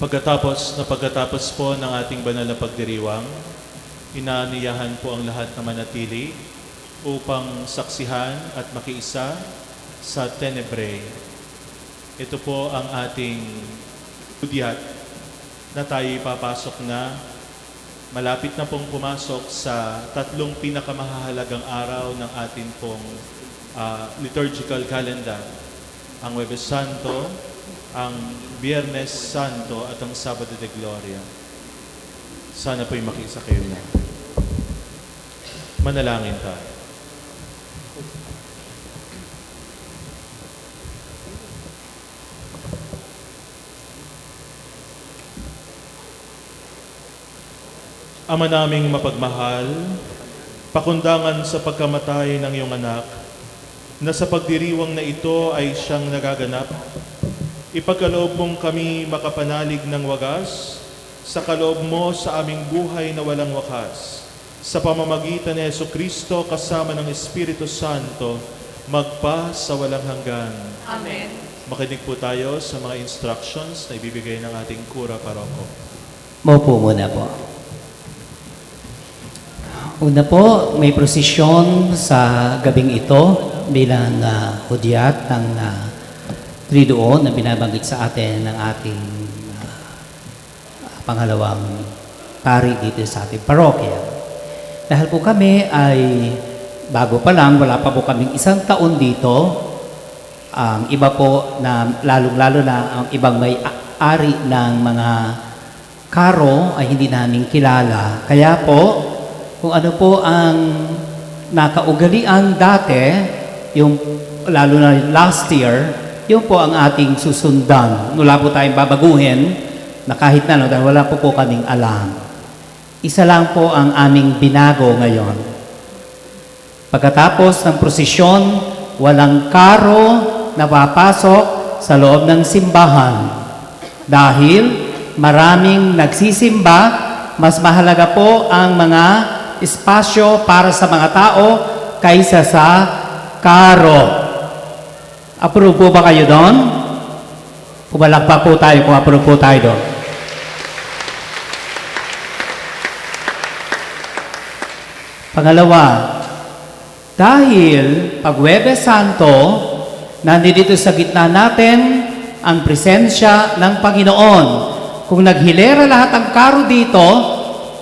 B: Pagkatapos po ng ating banal na pagdiriwang, inaaniyahan po ang lahat na manatili upang saksihan at makiisa sa tenebre. Ito po ang ating hudyat na tayo papasok na. Malapit na pong pumasok sa tatlong pinakamahalagang araw ng ating pong liturgical calendar. Ang Huwebes Santo, ang Biyernes Santo at ang Sabado de Gloria. Sana po'y makisa kayo na. Manalangin tayo. Ama naming mapagmahal, pakundangan sa pagkamatay ng iyong anak, na sa pagdiriwang na ito ay siyang nagaganap, ipagkaloob mong kami makapanalig ng wagas sa kaloob mo sa aming buhay na walang wakas. Sa pamamagitan ni Jesucristo kasama ng Espiritu Santo, magpa sa walang hanggan.
H: Amen.
B: Makinig po tayo sa mga instructions na ibibigay ng ating kura paroko.
F: Maupo muna po. Una po, may prosesyon sa gabing ito bilang hudyat ng Triduo na binabanggit sa atin ng ating pangalawang pari dito sa ating parokya. Dahil po kami ay bago pa lang, wala pa po kaming 1 taon dito. Ang iba po na lalong-lalo na ang ibang may-ari ng mga karo ay hindi namin kilala. Kaya po, kung ano po ang nakaugalian dati, yung lalo na last year, yun po ang ating susundan. Wala po tayong babaguhin na kahit na, dahil wala po kaming alam. Isa lang po ang aming binago ngayon. Pagkatapos ng prosesyon, walang karo na papasok sa loob ng simbahan. Dahil maraming nagsisimba, mas mahalaga po ang mga espasyo para sa mga tao kaysa sa karo. Approve po ba kayo doon? Pumalakpak po tayo kung approve po tayo doon. Pangalawa, dahil pag Huwebes Santo, nandito sa gitna natin ang presensya ng Panginoon. Kung naghilera lahat ang karo dito,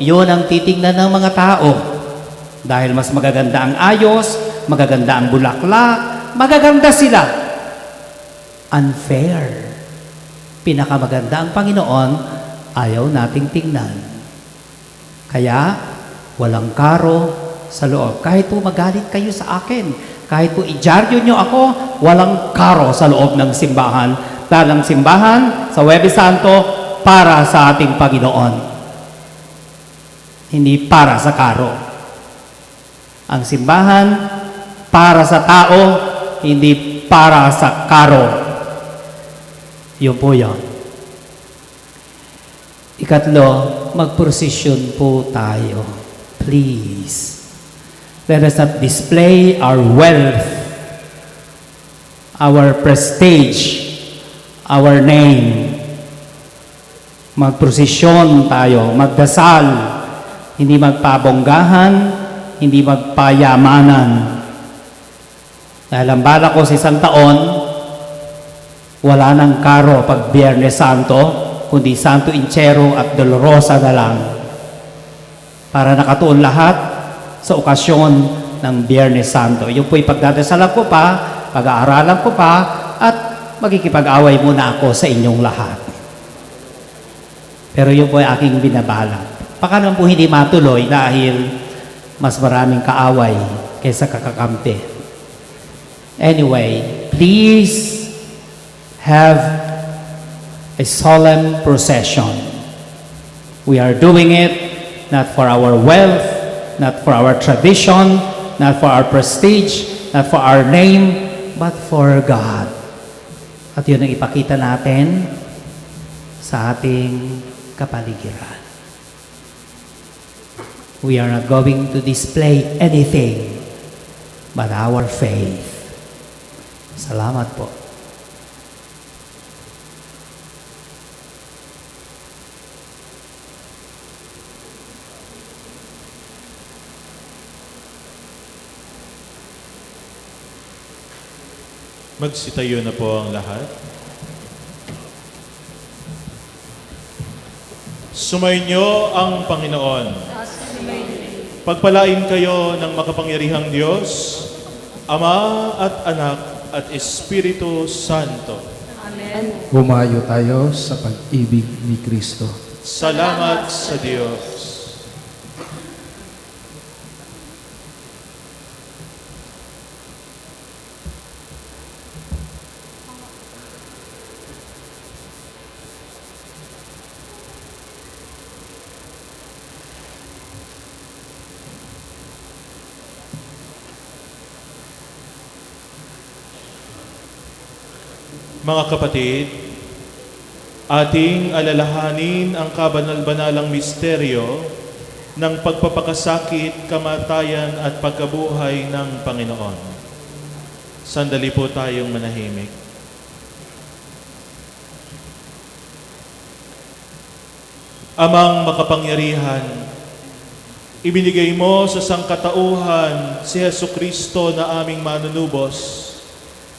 F: yun ang titingnan ng mga tao. Dahil mas magaganda ang ayos, magaganda ang bulaklak, magaganda sila. Unfair. Pinakamaganda ang Panginoon, ayaw nating tingnan. Kaya, walang karo sa loob. Kahit po magalit kayo sa akin, kahit po idyaryo nyo ako, walang karo sa loob ng simbahan. Dahil ang simbahan sa Huwebes Santo para sa ating Panginoon. Hindi para sa karo. Ang simbahan para sa tao, hindi para sa karo. Yun po yun. Ikatlo, magprosesyon po tayo. Please. Let us not display our wealth, our prestige, our name. Magprosesyon tayo, magdasal, hindi magpabonggahan, hindi magpayamanan. Dahil ang bala ko sa 1 taon, wala nang karo pag Biyernes Santo, kundi Santo Inchero at Dolorosa na lang. Para nakatuon lahat sa okasyon ng Biyernes Santo. Yung po'y pagdadasalan ko pa, pag-aaralan ko pa, at magkikipag-away muna ako sa inyong lahat. Pero yun po'y aking binabalak. Baka naman po hindi matuloy dahil mas maraming kaaway kaysa kakakampi. Anyway, please have a solemn procession. We are doing it not for our wealth, not for our tradition, not for our prestige, not for our name, but for God. At yun ang ipakita natin sa ating kapaligiran. We are not going to display anything but our faith. Salamat po.
B: Magsitayo na po ang lahat. Sumainyo ang Panginoon. Pagpalain kayo ng makapangyarihang Diyos, Ama at Anak at Espiritu Santo.
E: Humayo tayo sa pag-ibig ni Kristo.
B: Salamat sa Diyos. Mga kapatid, ating alalahanin ang kabanal-banalang misteryo ng pagpapakasakit, kamatayan at pagkabuhay ng Panginoon. Sandali po tayong manahimik. Amang makapangyarihan, ibinigay mo sa sangkatauhan si Jesucristo na aming manunubos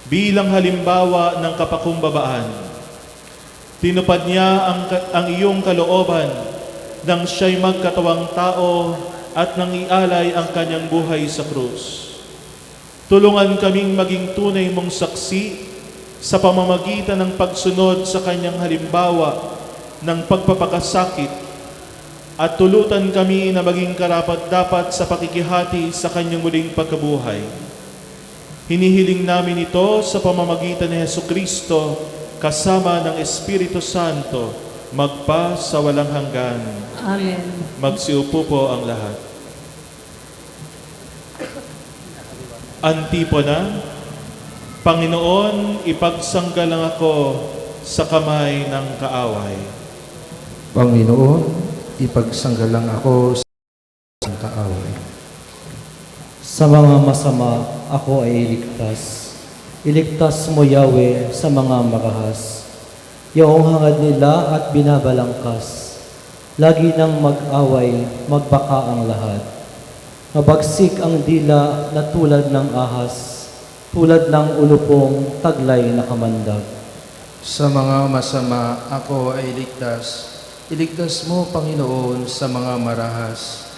B: bilang halimbawa ng kapakumbabaan. Tinupad niya ang iyong kalooban nang siya'y magkatawang tao at nang ialay ang kanyang buhay sa krus. Tulungan kaming maging tunay mong saksi sa pamamagitan ng pagsunod sa kanyang halimbawa ng pagpapakasakit at tulutan kami na maging karapat-dapat sa pakikihati sa kanyang muling pagkabuhay. Hinihiling namin ito sa pamamagitan ni Jesucristo kasama ng Espiritu Santo magpa sa walang hanggan.
A: Amen.
B: Magsiupo po ang lahat. Antipona. Panginoon, ipagsanggalang ako sa kamay ng kaaway.
E: Panginoon, ipagsanggalang ako sa kaaway.
F: Sa mga masama, ako ay iligtas. Iligtas mo, Yahweh, sa mga marahas. Yaong hangad nila at binabalangkas. Lagi nang mag-away, magbaka ang lahat. Mabagsik ang dila na tulad ng ahas, tulad ng ulupong taglay na kamandag.
E: Sa mga masama, ako ay iligtas. Iligtas mo, Panginoon, sa mga marahas.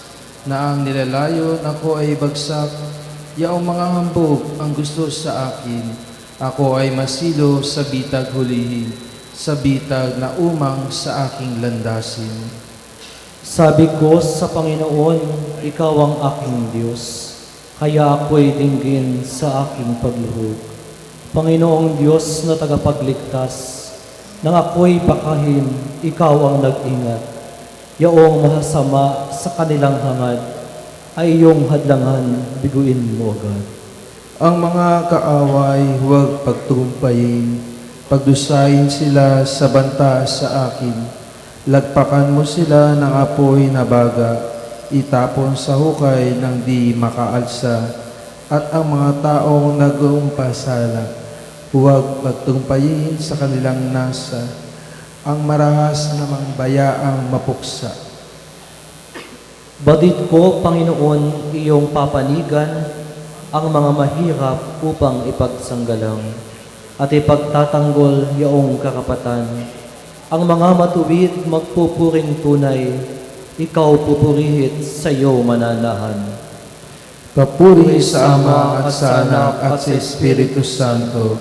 E: Na ang nilalayo ako ay bagsak, yaong mga hambog ang gusto sa akin. Ako ay masilo sa bitag hulihin, sa bitag na umang sa aking landasin.
F: Sabi ko sa Panginoon, Ikaw ang aking Diyos, kaya ako'y dinggin sa aking pagluhod. Panginoong Diyos na tagapagligtas, nang ako'y bakahin, Ikaw ang nag-ingat. Yaong mahasama sa kanilang hangad, ay iyong hadlangan, biguin mo agad.
E: Ang mga kaaway huwag pagtumpayin, pagdusayin sila sa banta sa akin. Lagpakan mo sila ng apoy na baga, itapon sa hukay ng di makaalsa, at ang mga taong nag-uumpasala, huwag pagtumpayin sa kanilang nasa, ang marahas namang bayaang mapuksa.
F: Badid ko, Panginoon, iyong papanigan ang mga mahirap upang ipagsanggalang at ipagtatanggol yaong karapatan. Ang mga matuwid magpupuring tunay, ikaw pupurihit sa iyo mananahan.
E: Papuri sa Ama at sa Anak at sa Espiritu Santo,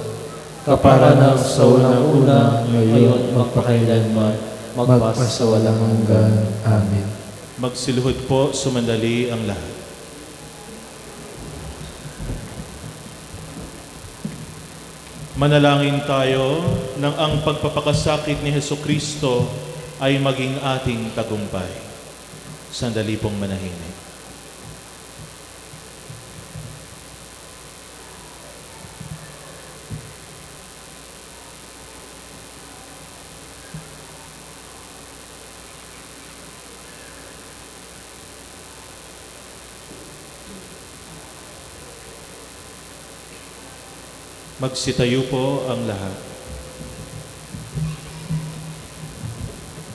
E: kapara ng sa unang-una, ngayon, magpakailanman, magpasawalang hanggan. Amen.
B: Magsiluhod po, sumandali ang lahat. Manalangin tayo nang ang pagpapakasakit ni Jesucristo ay maging ating tagumpay. Sandali pong manahimik. Magsitayo po ang lahat.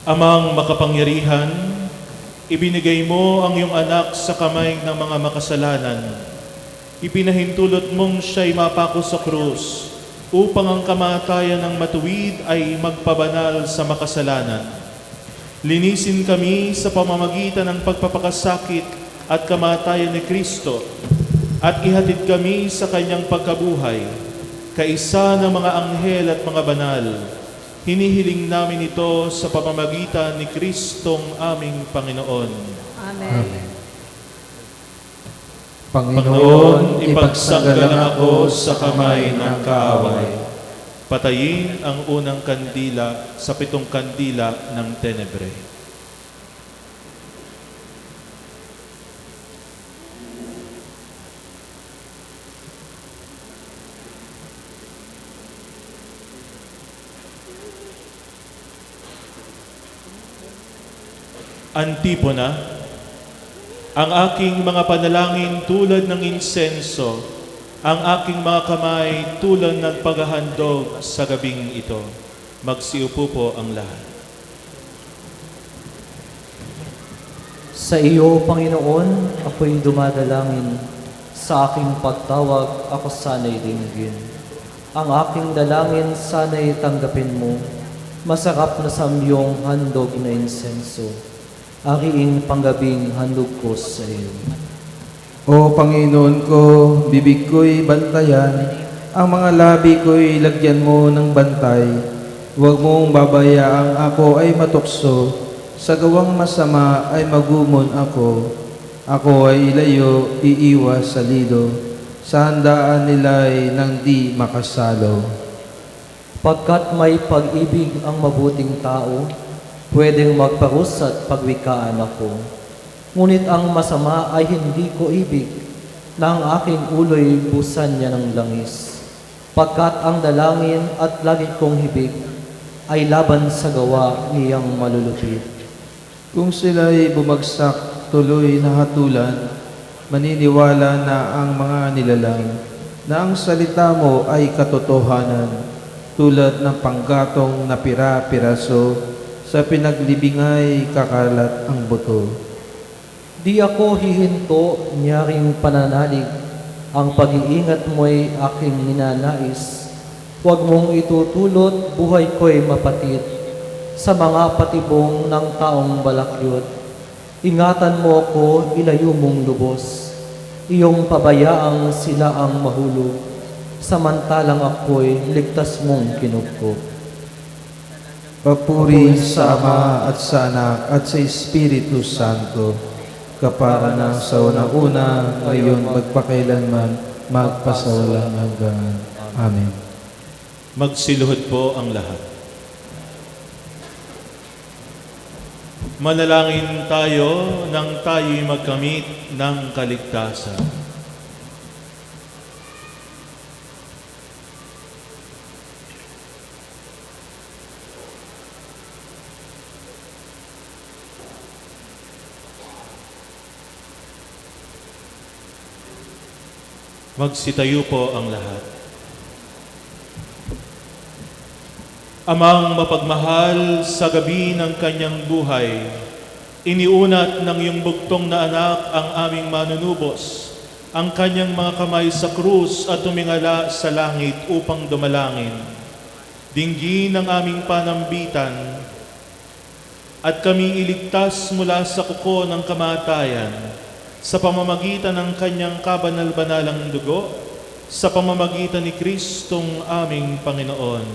B: Amang makapangyarihan, ibinigay mo ang iyong anak sa kamay ng mga makasalanan. Ipinahintulot mong siya'y mapako sa krus upang ang kamatayan ng matuwid ay magpabanal sa makasalanan. Linisin kami sa pamamagitan ng pagpapakasakit at kamatayan ni Kristo at ihatid kami sa kanyang pagkabuhay, kaisa ng mga anghel at mga banal. Hinihiling namin ito sa pamamagitan ni Kristong aming Panginoon.
A: Amen.
B: Panginoon, ipagsanggalang ako sa kamay ng kaaway. Patayin ang unang kandila sa 7 kandila ng tenebre. Antipona. Ang aking mga panalangin tulad ng insenso, ang aking mga kamay tulad ng paghahandog sa gabing ito. Magsiupo po ang lahat.
H: Sa iyo, Panginoon, ako'y dumadalangin. Sa aking pagtawag, ako sana'y dinggin. Ang aking dalangin sana'y tanggapin mo. Masarap na samyong handog na insenso. Ariing panggabing handog ko sa iyo.
E: O Panginoon ko, bibig ko'y bantayan, ang mga labi ko'y lagyan mo ng bantay. Huwag mong babayaang ako ay matukso, sa gawang masama ay magumon ako. Ako ay ilayo, iiwas sa lido, sa handaan nila'y nang di makasalo.
H: Pagkat may pag-ibig ang mabuting tao, pwedeng magparus at pagwikaan ako. Ngunit ang masama ay hindi ko ibig, na ang aking ulo'y busan niya ng langis. Pagkat ang dalangin at lagi kong hibig ay laban sa gawa niyang malulupit.
E: Kung sila'y bumagsak, tuloy na hatulan, maniniwala na ang mga nilalang, na ang salita mo ay katotohanan, tulad ng panggatong na pira-piraso, sa pinaglibingay kakalat ang buto.
H: Di ako hihinto, nyaring pananalig, ang pag-iingat mo'y aking ninanais. Huwag mong itutulot, buhay ko'y mapatid, sa mga patibong ng taong balakyot. Ingatan mo ako, ilayo mong lubos, iyong pabayaang sila ang mahulog, samantalang ako'y ligtas mong kinupkop.
E: Papuri sa Ama at sa Anak at sa Espiritu Santo, kapara na sa una-una, ngayon magpakailanman, magpasawalang hanggan. Amen.
B: Magsiluhod po ang lahat. Manalangin tayo nang tayo'y magkamit ng kaligtasan. Magsitayo po ang lahat. Amang mapagmahal, sa gabi ng kanyang buhay, iniunat ng iyong bugtong na anak ang aming manunubos, ang kanyang mga kamay sa krus at tumingala sa langit upang dumalangin. Dinggin ang aming panambitan at kami iligtas mula sa kuko ng kamatayan, sa pamamagitan ng kanyang kabanal-banalang dugo, sa pamamagitan ni Kristong aming Panginoon.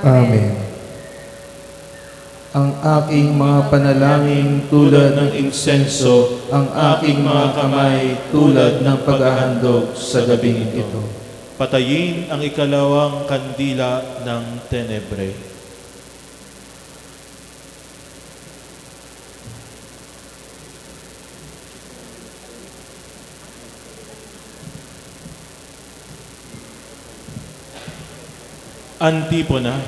E: Amen. Ang aking mga panalangin tulad ng insenso, ang aking mga kamay tulad ng paghahandog sa gabing ito.
B: Patayin ang ikalawang kandila ng tenebre. Antipona.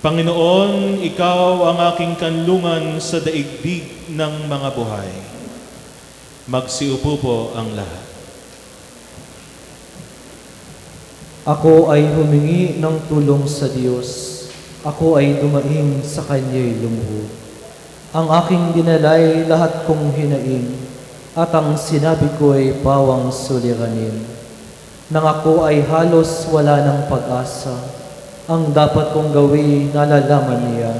B: Panginoon, Ikaw ang aking kanlungan sa daigdig ng mga buhay. Magsiupo po ang lahat.
H: Ako ay humingi ng tulong sa Diyos. Ako ay dumaing sa Kanya'y lumuhod. Ang aking dinalay lahat kong hinaing, at ang sinabi ko ay pawang suliranin. Nang ako ay halos wala ng pag-asa, ang dapat kong gawin nalalaman niya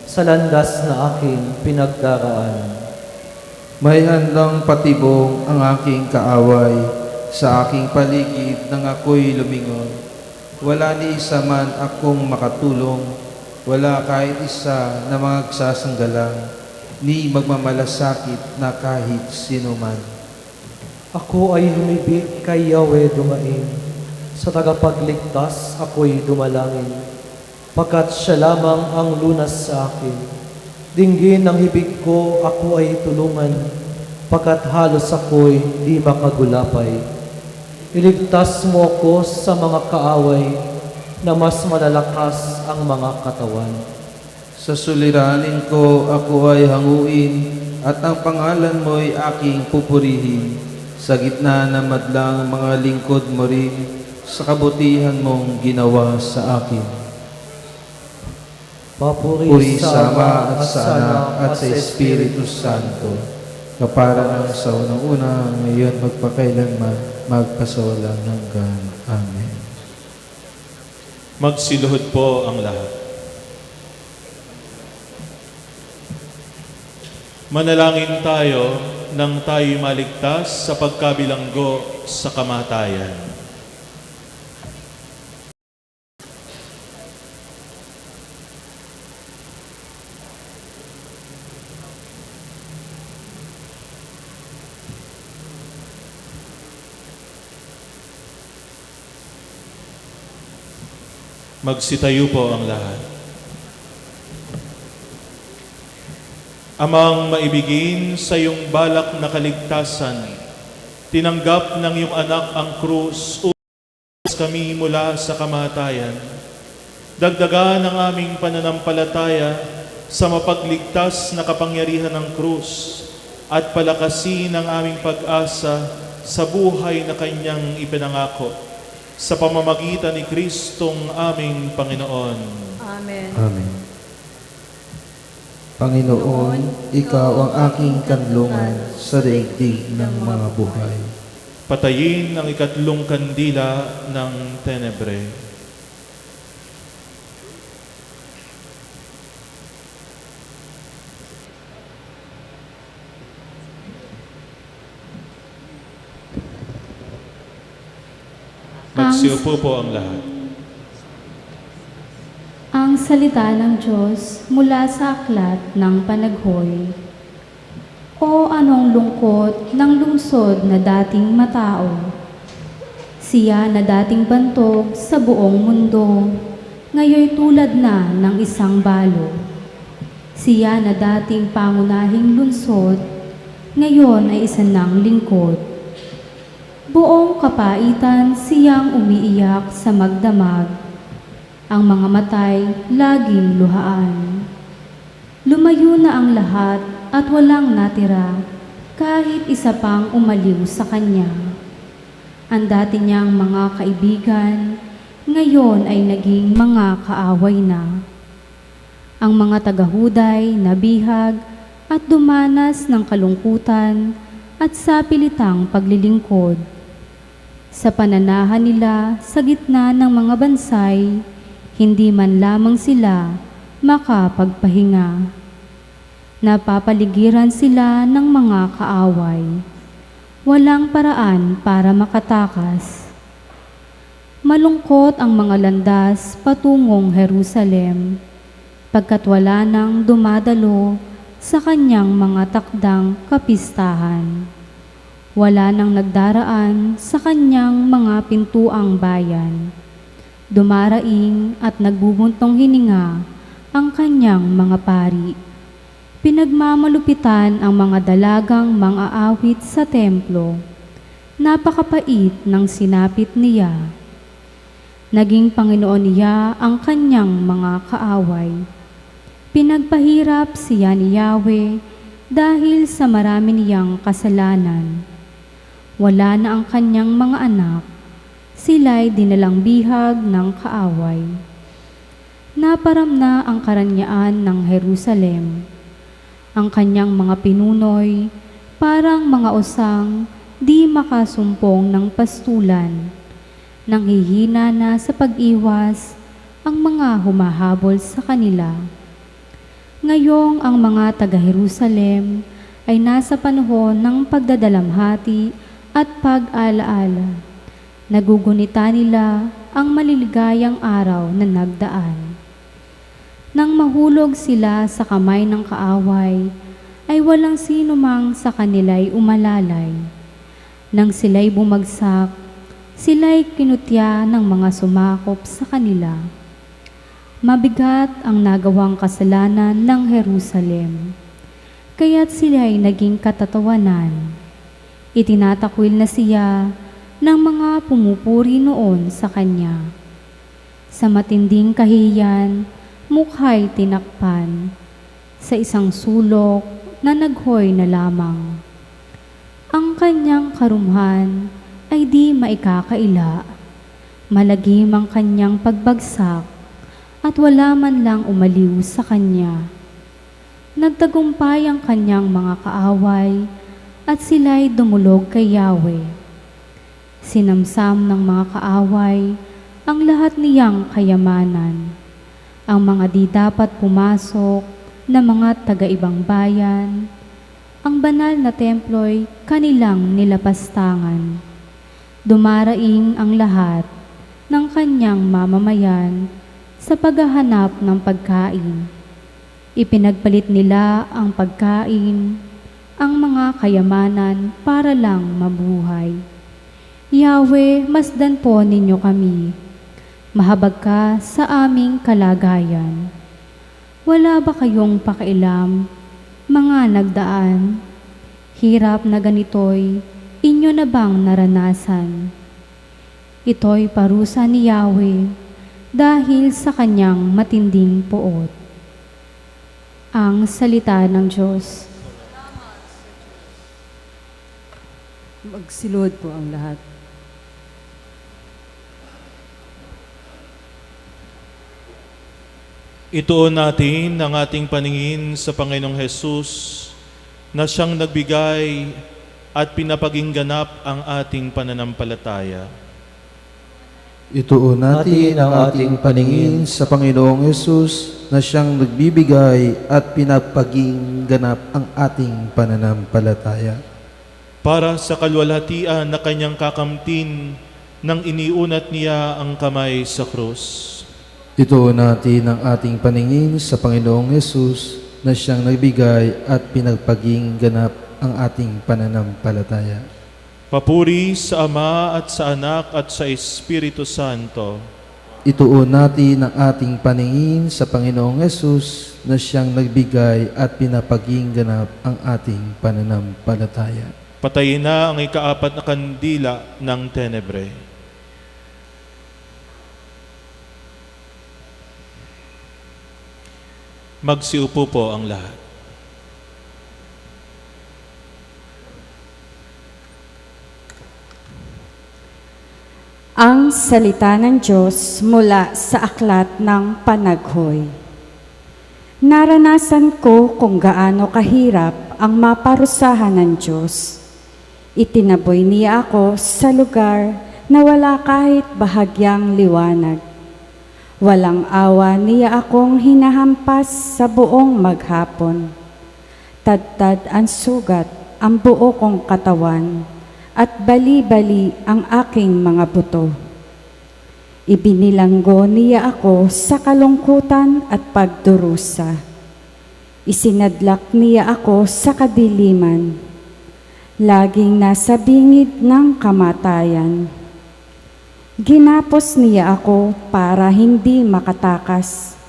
H: sa landas na aking pinagdaraanan.
E: May handang patibong ang aking kaaway sa aking paligid nang ako'y lumingon. Wala ni isa man akong makatulong, wala kahit isa na magsasanggalang, ni magmamalasakit na kahit sino man.
H: Ako ay humibig kay Yahweh dumain, sa tagapagligtas ako'y dumalangin, pagkat siya lamang ang lunas sa akin. Dinggin ang hibig ko, ako ay tulungan, pagkat halos ako'y di makagulapay. Iligtas mo ako sa mga kaaway, na mas malalakas ang mga katawan.
E: Sa suliranin ko ako ay hanguin, at ang pangalan mo'y aking pupurihin. Sa gitna ng madlang mga lingkod mo rin, sa kabutihan mong ginawa sa akin. Puri sa Ama at sa Anak at sa Espiritu Santo, kapara ng sa unang-una, ngayon magpakailanman, magpasawalang hanggan. Amen.
B: Magsiluhod po ang lahat. Manalangin tayo nang tayo'y maligtas sa pagkabilanggo sa kamatayan. Magsitayo po ang lahat. Amang maibigin sa iyong balak na kaligtasan, tinanggap ng iyong anak ang krus upang kami mula sa kamatayan. Dagdagan ang aming pananampalataya sa mapagligtas na kapangyarihan ng krus at palakasin ang aming pag-asa sa buhay na kanyang ipinangako. Sa pamamagitan ni Kristong aming Panginoon.
A: Amen.
E: Amen. Panginoon, Ikaw ang aking kanlungan sa daigdig ng mga buhay.
B: Patayin ang ikatlong kandila ng tenebre. Magsiupo po ang lahat.
C: Ang salita ng Diyos mula sa aklat ng panaghoy. O anong lungkot ng lungsod na dating matao, siya na dating bantog sa buong mundo, ngayoy tulad na ng isang balo. Siya na dating pangunahing lungsod, ngayon ay isa ng lingkod. Buong kapaitan siyang umiiyak sa magdamag, ang mga matay laging luhaan. Lumayo na ang lahat at walang natira, kahit isa pang umaliw sa kanya. Ang dati niyang mga kaibigan, ngayon ay naging mga kaaway na. Ang mga tagahuday nabihag at dumanas ng kalungkutan at sapilitang paglilingkod. Sa pananahan nila sa gitna ng mga bansay, hindi man lamang sila makapagpahinga. Napapaligiran sila ng mga kaaway. Walang paraan para makatakas. Malungkot ang mga landas patungong Jerusalem, pagkat wala nang dumadalo sa kanyang mga takdang kapistahan. Wala nang nagdaraan sa kanyang mga pintuang bayan. Dumaraing at nagbubuntong hininga ang kanyang mga pari. Pinagmamalupitan ang mga dalagang mga awit sa templo. Napakapait ng sinapit niya. Naging Panginoon niya ang kanyang mga kaaway. Pinagpahirap siya ni Yahweh dahil sa marami niyang kasalanan. Wala na ang kanyang mga anak, sila'y dinalang bihag ng kaaway. Naparam na ang karanyaan ng Jerusalem. Ang kanyang mga pinunoy, parang mga usang di makasumpong ng pastulan, Nanghihina na sa pag-iwas ang mga humahabol sa kanila. Ngayong ang mga taga-Jerusalem ay nasa panahon ng pagdadalamhati at pag-alaala. Nagugunita nila ang maliligayang araw na nagdaan. Nang mahulog sila sa kamay ng kaaway, ay walang sino mang sa kanila'y umalalay. Nang sila'y bumagsak, sila'y kinutya ng mga sumakop sa kanila. Mabigat ang nagawang kasalanan ng Jerusalem, kaya't sila'y naging katatawanan. Itinatakwil na siya ng mga pumupuri noon sa kanya. Sa matinding kahiyan, mukha'y tinakpan, sa isang sulok na naghoy na lamang. Ang kanyang karumhan ay di maikakaila, malagim ang kanyang pagbagsak, at wala man lang umaliw sa kanya. Nagtagumpay ang kanyang mga kaaway, at sila'y dumulog kay Yahweh. Sinamsam ng mga kaaway ang lahat niyang kayamanan. Ang mga di dapat pumasok na mga taga-ibang bayan, ang banal na templo'y kanilang nilapastangan. Dumaraing ang lahat ng kanyang mamamayan sa paghahanap ng pagkain. Ipinagpalit nila ang pagkain, ang mga kayamanan para lang mabuhay. Yahweh, masdan po ninyo kami. Mahabag ka sa aming kalagayan. Wala ba kayong pakialam, mga nagdaan? Hirap na ganito'y inyo na bang naranasan? Ito'y parusa ni Yahweh dahil sa kanyang matinding poot. Ang salita ng Diyos.
A: Magsilod po ang lahat.
B: Ituon natin ang ating paningin sa Panginoong Hesus na siyang nagbigay at pinapagingganap ang ating pananampalataya.
E: Ituon natin ang ating paningin sa Panginoong Yesus na siyang nagbibigay at pinapaging ganap ang ating pananampalataya.
B: Para sa kalwalhatian na kanyang kakamtin nang iniunat niya ang kamay sa krus.
E: Ituon natin ang ating paningin sa Panginoong Yesus na siyang nagbigay at pinagpaging ganap ang ating pananampalataya.
B: Papuri sa Ama at sa Anak at sa Espiritu Santo.
E: Ituon natin ang ating paningin sa Panginoong Yesus na siyang nagbigay at pinapaging ganap ang ating pananampalataya.
B: Patayin na ang ikaapat na kandila ng Tenebre. Magsiupo po ang lahat.
D: Ang salita ng Diyos mula sa aklat ng panaghoy. Naranasan ko kung gaano kahirap ang maparusahan ng Diyos. Itinaboy niya ako sa lugar na wala kahit bahagyang liwanag. Walang awa niya akong hinahampas sa buong maghapon. Tadtad ang sugat ang buo kong katawan at bali-bali ang aking mga buto. Ibinilanggo niya ako sa kalungkutan at pagdurusa. Isinadlak niya ako sa kadiliman. Laging nasa bingid ng kamatayan. Ginapos niya ako para hindi makatakas.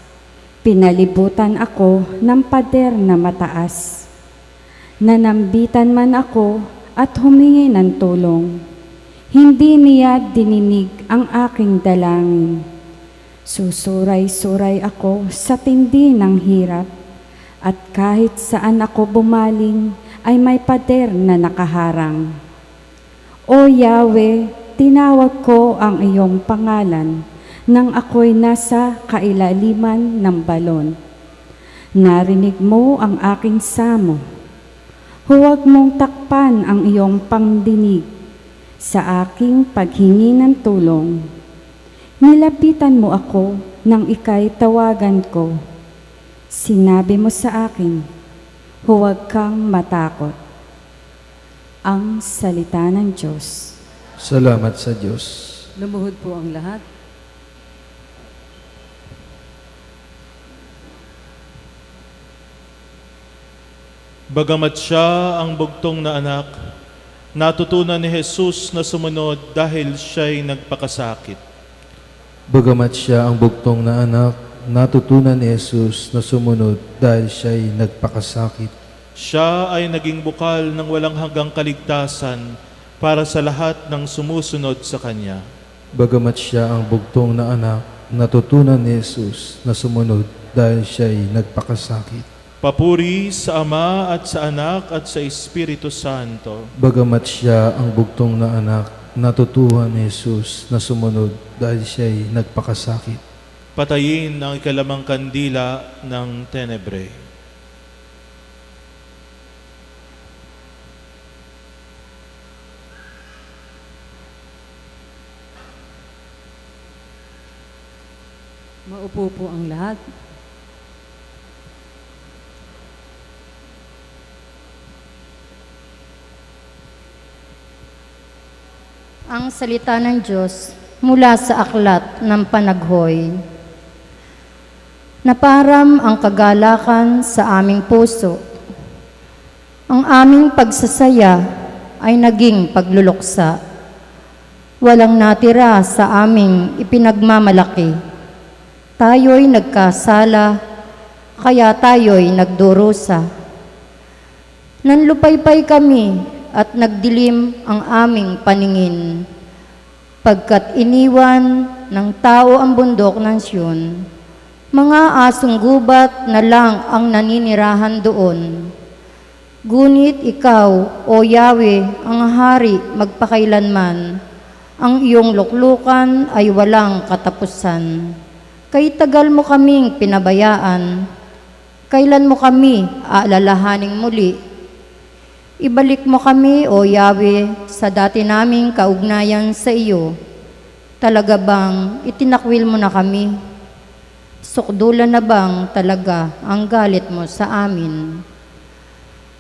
D: Pinalibutan ako ng pader na mataas. Nanambitan man ako at humingi ng tulong. Hindi niya dininig ang aking dalangin. Susuray-suray ako sa tindi ng hirap at kahit saan ako bumaling ay may pader na nakaharang. O Yahweh, tinawag ko ang iyong pangalan nang ako'y nasa kailaliman ng balon. Narinig mo ang aking samo. Huwag mong takpan ang iyong pangdinig. sa aking paghingi ng tulong. Nilapitan mo ako nang ika'y tawagan ko. Sinabi mo sa akin, huwag kang matakot. Ang salita ng Diyos.
E: Salamat sa Diyos.
A: Lumuhod po ang lahat.
B: Bagamat siya ang bugtong na anak, natutunan ni Jesus na sumunod dahil siya'y nagpakasakit.
E: Bagamat siya ang bugtong na anak, natutunan ni Jesus na sumunod dahil siya'y nagpakasakit.
B: Siya ay naging bukal ng walang hanggang kaligtasan para sa lahat ng sumusunod sa Kanya.
E: Bagamat siya ang bugtong na anak, natutunan ni Jesus na sumunod dahil siya'y nagpakasakit.
B: Papuri sa Ama at sa Anak at sa Espiritu Santo.
E: Bagamat siya ang bugtong na anak, natutuhan ni Jesus na sumunod dahil siya'y nagpakasakit.
B: Patayin ang ikalamang kandila ng tenebre.
A: Maupo po ang lahat.
G: Ang salita ng Diyos mula sa aklat ng panaghoy. Naparam ang kagalakan sa aming puso. Ang aming pagsasaya ay naging pagluluksa. Walang natira sa aming ipinagmamalaki. Tayo'y nagkasala, kaya tayo'y nagdurusa. Nanlupaypay kami at nagdilim ang aming paningin. Pagkat iniwan ng tao ang bundok ng Siyon, mga asong gubat na lang ang naninirahan doon. Ngunit ikaw, O Yahweh, ang hari magpakailanman, ang iyong luklukan ay walang katapusan. Kay tagal mo kaming pinabayaan, kailan mo kami aalalahaning muli? Ibalik mo kami, O Yahweh, sa dati naming kaugnayan sa iyo. Talaga bang itinakwil mo na kami? Sukdulan na bang talaga ang galit mo sa amin?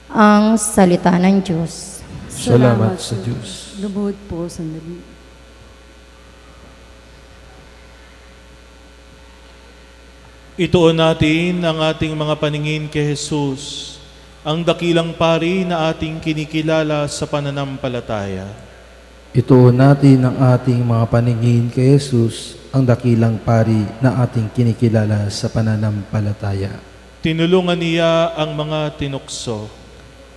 G: Ang salita ng Diyos.
E: Salamat sa Diyos.
A: Lumuhod po sandali.
B: Ituon natin ang ating mga paningin kay Jesus, ang dakilang pari na ating kinikilala sa pananampalataya.
E: Ituon natin ang ating mga paningin kay Jesus, ang dakilang pari na ating kinikilala sa pananampalataya.
B: Tinulungan niya ang mga tinukso.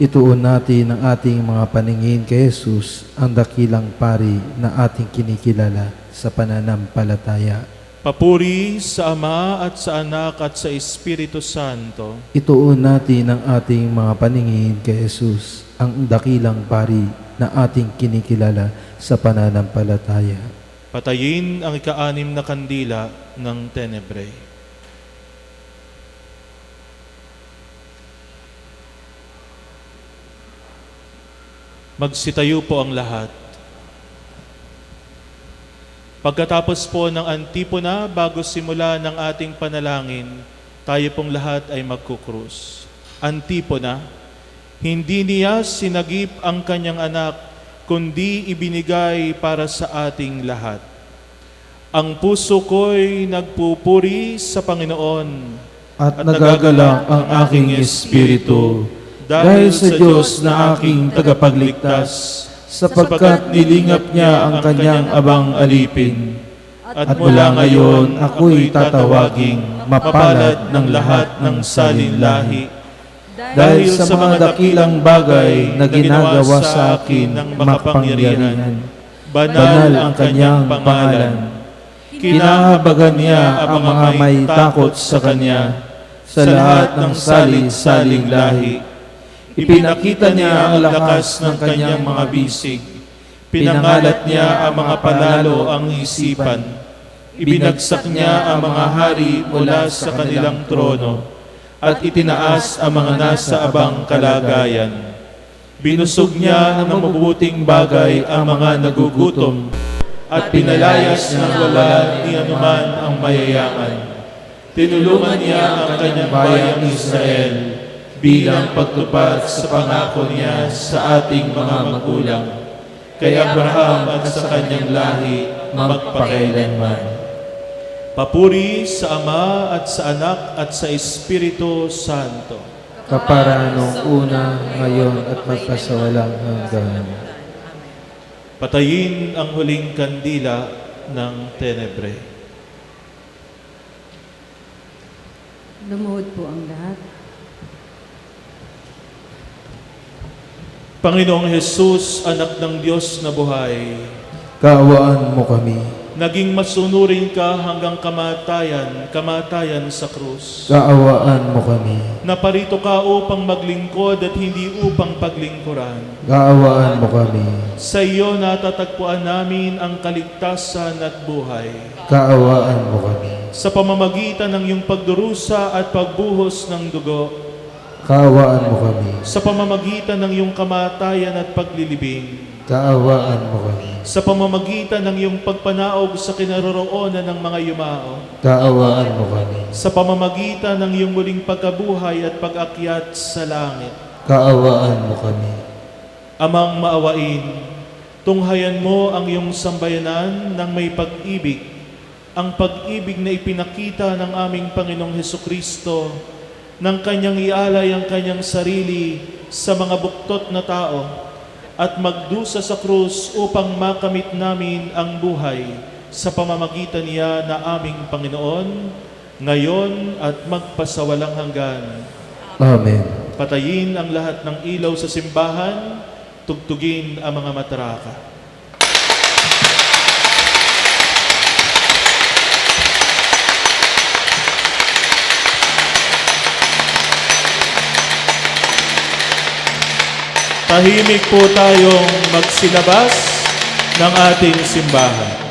E: Ituon natin ang ating mga paningin kay Jesus, ang dakilang pari na ating kinikilala sa pananampalataya.
B: Papuri sa Ama at sa Anak at sa Espiritu Santo.
E: Ituon natin ang ating mga paningin kay Jesus, ang dakilang pari na ating kinikilala sa pananampalataya.
B: Patayin ang ika-anim na kandila ng tenebre. Magsitayo po ang lahat. Pagkatapos po ng antipona, bago simula ng ating panalangin, tayo pong lahat ay magkukrus. Antipona, hindi niya sinagip ang kanyang anak, kundi ibinigay para sa ating lahat. Ang puso ko'y nagpupuri sa Panginoon
E: At nagagalak ang aking espiritu dahil sa Diyos na aking tagapagligtas, sapagkat nilingap niya ang kanyang abang alipin. At mula ngayon ako'y tatawaging mapalad ng lahat ng salinlahi. Dahil sa mga dakilang bagay na ginagawa sa akin ng makapangyarihan, banal ang kanyang pangalan. Kinahabagan niya ang mga may takot sa kanya sa lahat ng salit-saling lahi. Ipinakita niya ang lakas ng kanyang mga bisig. Pinangalat niya ang mga panalo ang isipan. Ibinagsak niya ang mga hari mula sa kanilang trono at itinaas ang mga nasa abang kalagayan.
B: Binusog niya ng mabubuting bagay ang mga nagugutom at pinalayas ng wala ni anuman ang mayayaman. Tinulungan niya ang kanyang bayang Israel bilang pagtupad sa pangako niya sa ating mga magulang, kay Abraham at sa kanyang lahi magpakailanman. Papuri sa Ama at sa Anak at sa Espiritu Santo.
E: Kapara nung una, ngayon at magpasawalang hanggan.
B: Patayin ang huling kandila ng tenebre.
A: Lumuhod po ang lahat.
B: Panginoong Hesus, Anak ng Diyos na buhay,
E: Kaawaan mo kami.
B: naging masunurin ka hanggang kamatayan sa krus.
E: Kaawaan mo kami.
B: Naparito ka upang maglingkod at hindi upang paglingkuran.
E: Kaawaan mo kami.
B: Sa iyo natatagpuan namin ang kaligtasan at buhay.
E: Kaawaan mo kami.
B: Sa pamamagitan ng iyong pagdurusa at pagbuhos ng dugo,
E: Kaawaan mo kami.
B: sa pamamagitan ng iyong kamatayan at paglilibing,
E: Kaawaan mo kami.
B: sa pamamagitan ng iyong pagpanaog sa kinaroroonan ng mga yumao,
E: Kaawaan mo kami.
B: sa pamamagitan ng iyong muling pagkabuhay at pag-akyat sa langit.
E: Kaawaan mo kami.
B: Amang maawain, tunghayan mo ang iyong sambayanan ng may pag-ibig, ang pag-ibig na ipinakita ng aming Panginoong Hesukristo, nang kanyang ialay ang kanyang sarili sa mga buktot na tao, at magdusa sa krus upang makamit namin ang buhay sa pamamagitan niya na aming Panginoon, ngayon at magpasawalang hanggan.
E: Amen.
B: Patayin ang lahat ng ilaw sa simbahan, tugtugin ang mga mataraka. Tahimik po tayong magsilabas ng ating simbahan.